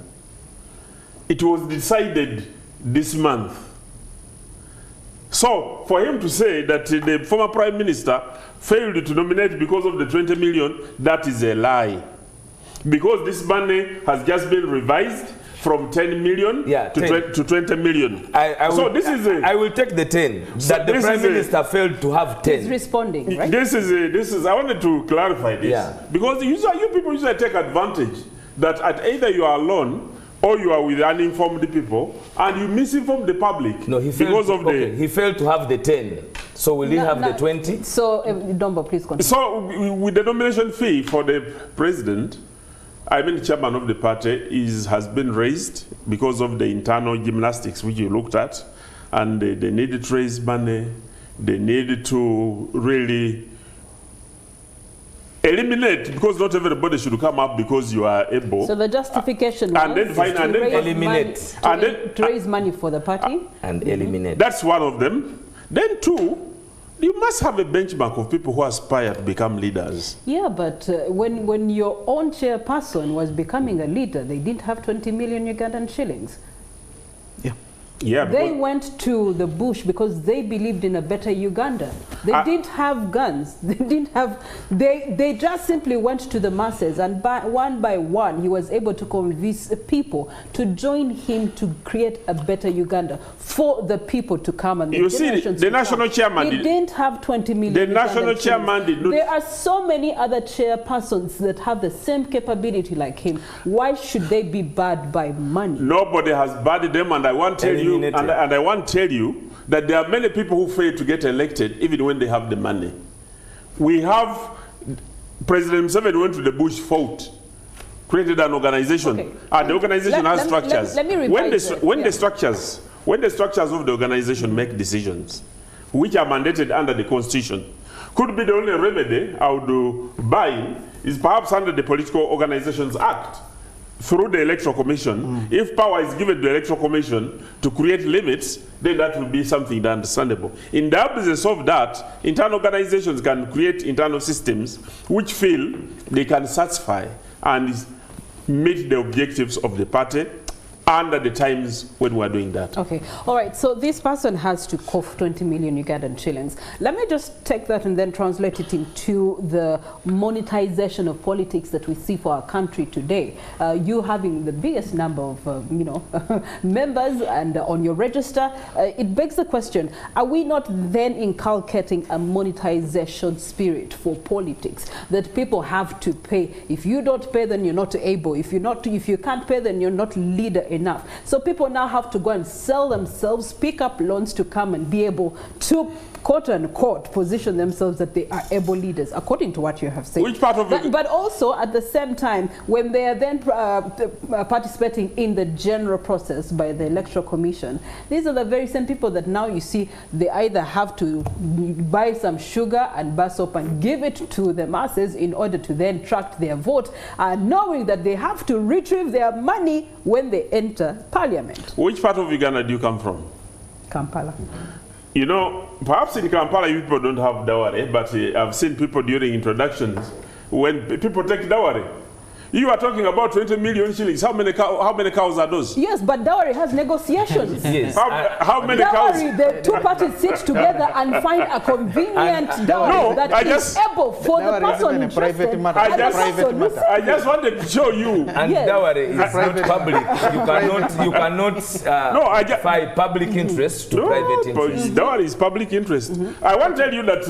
It was decided this month. So, for him to say that the former Prime Minister failed to nominate because of the 20 million, that is a lie. Because this money has just been revised from 10 million to 20 million. I will take the 10. That the Prime Minister failed to have 10. He's responding, right? This is, I wanted to clarify this. Yeah. Because you people usually take advantage that either you are alone or you are with uninformed people, and you misinform the public. No, he failed he failed to have the 10. So will he have the 20? So, Dombo, please continue. So, with the nomination fee for the president, I mean, chairman of the party has been raised because of the internal gymnastics which you looked at, and they needed to raise money. They needed to really eliminate, because not everybody should come up because you are able. So the justification was and then eliminate. To raise money for the party? And eliminate. That's one of them. Then two, you must have a benchmark of people who aspire to become leaders. Yeah, but when your own chairperson was becoming a leader, they didn't have 20 million Ugandan shillings. Yeah, they went to the bush because they believed in a better Uganda. They didn't have guns. They didn't have. They just simply went to the masses, and one by one, he was able to convince people to join him to create a better Uganda for the people to come. And you see, the national chairman didn't have 20 million. The national chairman did not. There are so many other chairpersons that have the same capability like him. Why should they be barred by money? Nobody has barred them, and I want to tell you. And I want to tell you that there are many people who fail to get elected even when they have the money. We have President Museveni went to the bush, fought, created an organization, and the organization has structures. Let me when the structures of the organization make decisions, which are mandated under the Constitution, could be the only remedy I would buy is perhaps under the Political Organizations Act. Through the Electoral Commission, if power is given to the Electoral Commission to create limits, then that will be something understandable. In the absence of that, internal organizations can create internal systems which feel they can satisfy and meet the objectives of the party under the times when we're doing that. Okay, all right, so this person has to cough 20 million Ugandan shillings. Let me just take that and then translate it into the monetization of politics that we see for our country today. You having the biggest number of, members and on your register, it begs the question, are we not then inculcating a monetization spirit for politics, that people have to pay? If you don't pay, then you're not able. If you can't pay, then you're not leader enough. So people now have to go and sell themselves, pick up loans to come and be able to, quote unquote, position themselves that they are able leaders, according to what you have said. Which part of it? But also at the same time, when they are then participating in the general process by the Electoral Commission, these are the very same people that now you see they either have to buy some sugar and bus up and give it to the masses in order to then track their vote, knowing that they have to retrieve their money when they enter Parliament. Which part of Uganda do you come from? Kampala. You know, perhaps in Kampala people don't have dowry, but I've seen people during introductions when people take dowry. You are talking about 20 million shillings. How many cows are those? Yes, but dowry has negotiations. Yes. How many dowry, cows? the two parties sit together and find a convenient dowry that is able for the person interested. I just wanted to show you. And dowry is not public. You cannot buy public interest to private interest. Dowry is public interest. I want to tell you that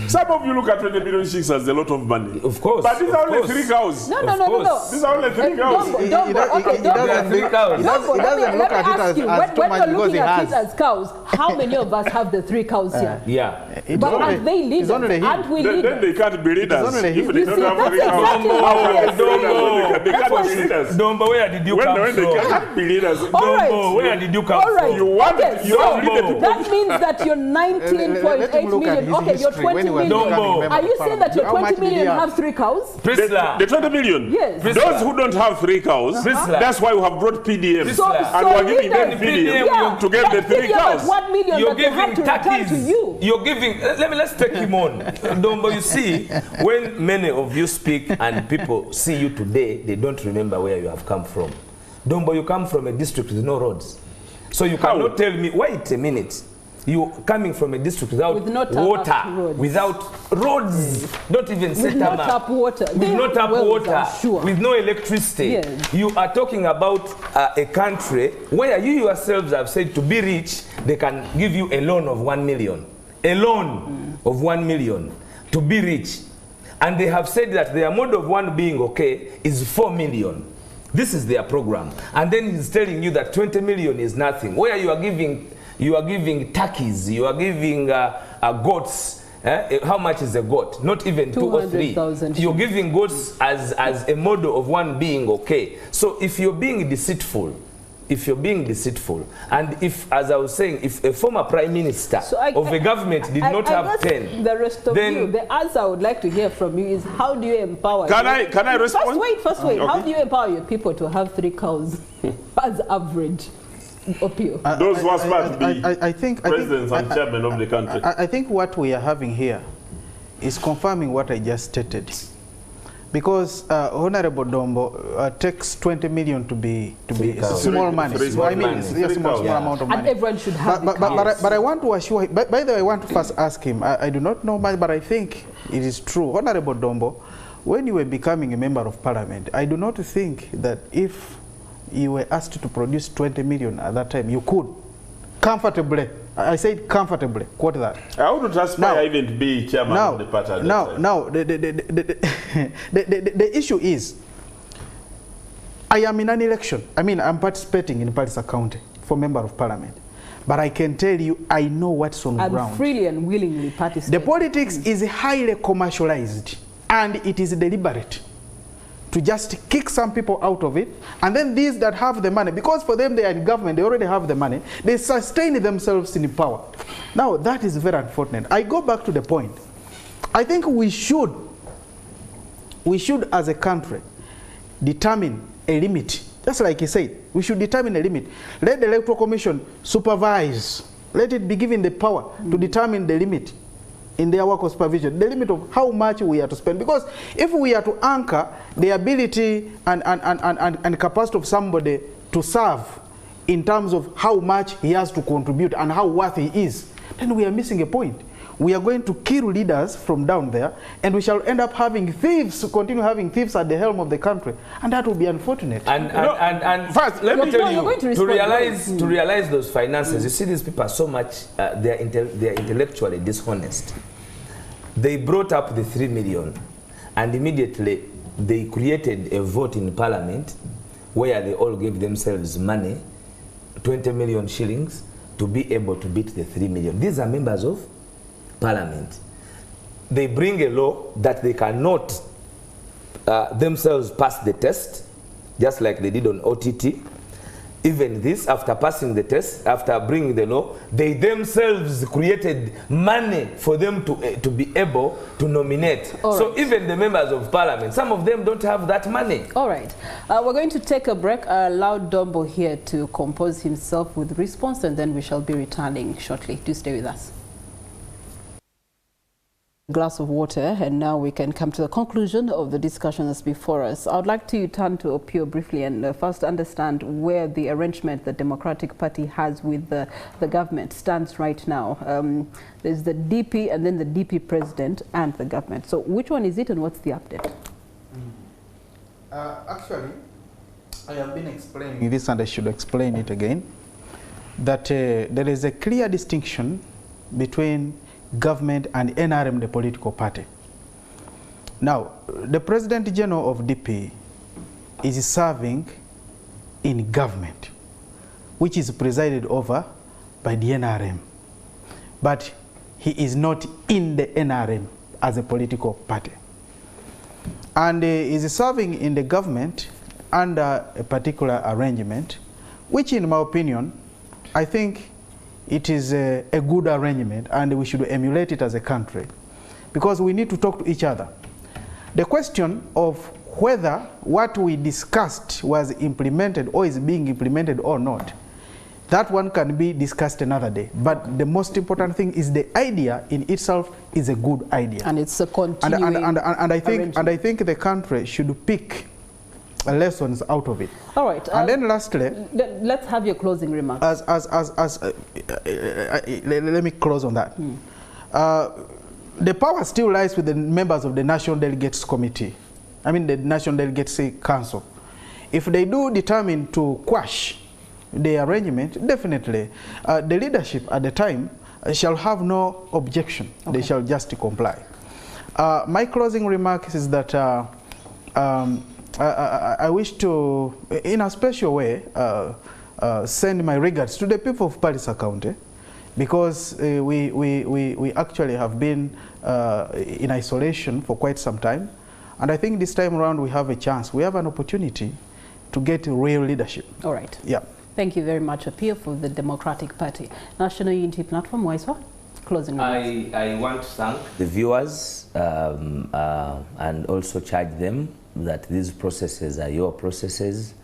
some of you look at 20 million shillings as a lot of money. Of course. But these are only 3 cows. No. These are only 3 cows. He doesn't look at it as too much because he has. As cows, how many of us have the 3 cows here? Yeah. But are they leaders? Aren't we leaders? Then they can't be leaders. If they don't have 3 cows, they can't be leaders. Dombo, where did you come from? They can't be leaders. Dombo, where did you come from? You want that means that you're 19.8 million. Okay, you're 20 million. Are you saying that you're 20 million have 3 cows? The 20 million? Yes. Those who don't have 3 cows, that's why we have brought PDM. And we're giving them PDM to get the 3 cows. 1 million you're that they have to return to you. You're giving, let's take him on. Dombo, you see, when many of you speak and people see you today, they don't remember where you have come from. Dombo, you come from a district with no roads. So you cannot tell me, wait a minute. You coming from a district without water, without roads, not even with no tap water, with no electricity. Yes. You are talking about a country where you yourselves have said to be rich, they can give you a loan of 1 million. A loan of 1 million to be rich. And they have said that their mode of one being okay is 4 million. This is their program. And then he's telling you that 20 million is nothing. Where you are giving turkeys, you are giving goats. How much is a goat? Not even 2 or 3. You're giving goats as a model of one being okay. So if you're being deceitful, and if, as I was saying, if a former prime minister of a government did not have 10, the rest of you, the answer I would like to hear from you is, how do you empower? Can I respond? First wait. Okay. How do you empower your people to have 3 cows as average? Those who aspire to be presidents and chairman of the country. I think what we are having here is confirming what I just stated. Because Honorable Dombo takes 20 million to be small money. So I mean, it's a small amount of money. And everyone should have but I want to assure him, by the way, I want to first ask him, I do not know much, but I think it is true. Honorable Dombo, when you were becoming a member of parliament, I do not think that if you were asked to produce 20 million at that time, you could comfortably. I said comfortably. Quote that. I wouldn't aspire even to be chairman of the party. Now, the issue is, I am in an election. I mean, I'm participating in Palisa County for member of parliament. But I can tell you, I know what's on ground. I'm freely and willingly participating. The politics is highly commercialized, and it is deliberate to just kick some people out of it, and then these that have the money, because for them they are in government, they already have the money, they sustain themselves in power. Now that is very unfortunate. I go back to the point. I think we should as a country determine a limit. Just like he said, we should determine a limit. Let the Electoral Commission supervise. Let it be given the power to determine the limit in their work of supervision, the limit of how much we are to spend. Because if we are to anchor the ability and capacity of somebody to serve in terms of how much he has to contribute and how worthy he is, then we are missing a point. We are going to kill leaders from down there, and we shall end up having thieves, continue having thieves at the helm of the country, and that will be unfortunate. And first, let me tell you, to realize those finances, you see these people are so much, they're intellectually dishonest. They brought up the 3 million, and immediately they created a vote in parliament where they all gave themselves money, 20 million shillings, to be able to beat the 3 million. These are members of parliament. They bring a law that they cannot themselves pass the test, just like they did on OTT. Even this, after passing the test, after bringing the law, they themselves created money for them to be able to nominate. So even the members of parliament, some of them don't have that money. All right. We're going to take a break. Allow Dombo here to compose himself with response, and then we shall be returning shortly. Do stay with us. Glass of water, and now we can come to the conclusion of the discussion that's before us. I would like to turn to Opio briefly and first understand where the arrangement the Democratic Party has with the government stands right now. There's the DP and then the DP president and the government. So which one is it and what's the update? Actually, I have been explaining this and I should explain it again, that there is a clear distinction between government and NRM, the political party. Now, the President General of DP is serving in government, which is presided over by the NRM. But he is not in the NRM as a political party. And he is serving in the government under a particular arrangement, which in my opinion, I think it is a good arrangement, and we should emulate it as a country, because we need to talk to each other. The question of whether what we discussed was implemented or is being implemented or not, that one can be discussed another day. But the most important thing is the idea in itself is a good idea. And it's a continuing and I think the country should pick lessons out of it. All right. And then lastly, let's have your closing remarks. Let me close on that. The power still lies with the members of the National Delegates Committee. I mean the National Delegates Council. If they do determine to quash the arrangement, definitely the leadership at the time shall have no objection. Okay. They shall just comply. My closing remark is that I wish to, in a special way, send my regards to the people of Palisa County. because we actually have been in isolation for quite some time. And I think this time around we have a chance, we have an opportunity to get real leadership. All right. Yeah. Thank you very much, Appeal, for the Democratic Party. National Unity Platform, Waiswa, closing remarks. I want to thank the viewers and also charge them that these processes are your processes.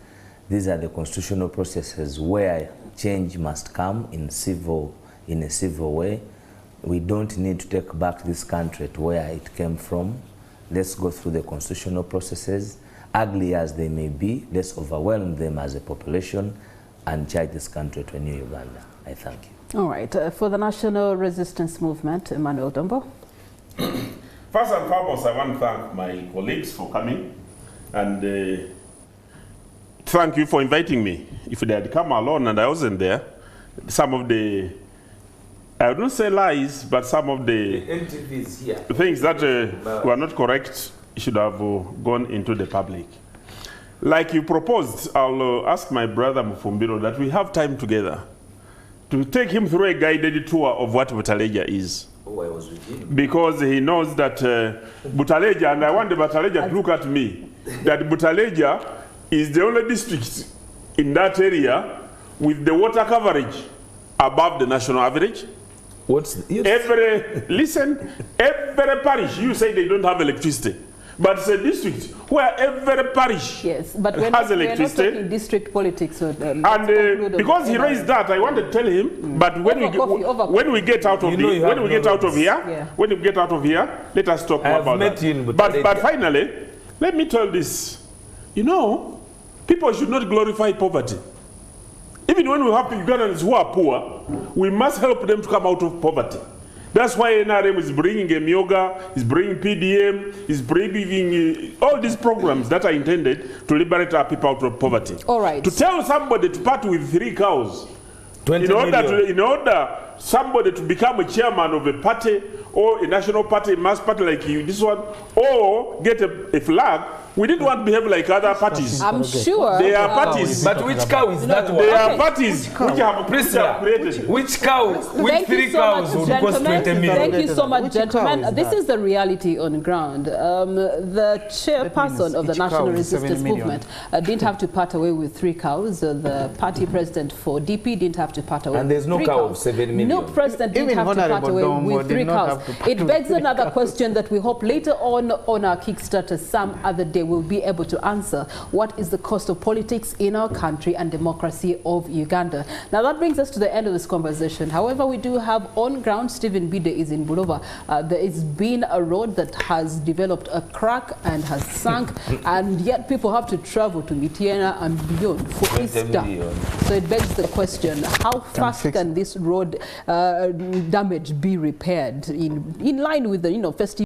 These are the constitutional processes where change must come in a civil way. We don't need to take back this country to where it came from. Let's go through the constitutional processes, ugly as they may be. Let's overwhelm them as a population and charge this country to a new Uganda. I thank you. All right. For the National Resistance Movement, Emmanuel Dombo. First and foremost, I want to thank my colleagues for coming and thank you for inviting me. If they had come alone and I wasn't there, some of the, I wouldn't say lies, but some of the things that were not correct should have gone into the public. Like you proposed, I'll ask my brother Mufumbiro that we have time together to take him through a guided tour of what Butaleja is. Oh, I was with him. Because he knows that Butaleja, and I want the Butaleja to look at me, that Butaleja is the only district in that area with the water coverage above the national average. Listen, every parish, you say they don't have electricity. But it's a district where every parish has electricity. We're not talking district politics. And because he raised that, I want to tell him. But when we get out of here, let us talk more about that. But finally, let me tell this. You know, people should not glorify poverty. Even when we have Ugandans who are poor, we must help them to come out of poverty. That's why NRM is bringing Myoga, is bringing PDM, is bringing all these programs that are intended to liberate our people out of poverty. All right. To tell somebody to part with 3 cows, in order somebody to become a chairman of a party or a national party, a mass party like you, this one, or get a flag, we didn't want to behave like other parties. I'm sure. They are parties. But which cow is that one? They are parties which have created. Which cow? Which 3 cows would cost 20 million? Thank you so much, gentlemen. This is the reality on ground. The chairperson of the National Resistance Movement didn't have to part away with 3 cows. The party president for DP didn't have to part away with 3 cows. And there's no cow of 7 million. No president didn't have to part away with 3 cows. It begs another question that we hope later on our Kickstarter some other day we'll be able to answer. What is the cost of politics in our country and democracy of Uganda? Now that brings us to the end of this conversation. However, we do have on ground, Stephen Bide is in Bulova. There has been a road that has developed a crack and has sunk, and yet people have to travel to Mitiana and beyond for Easter. So it begs the question, how fast can this road damage be repaired in line with the festive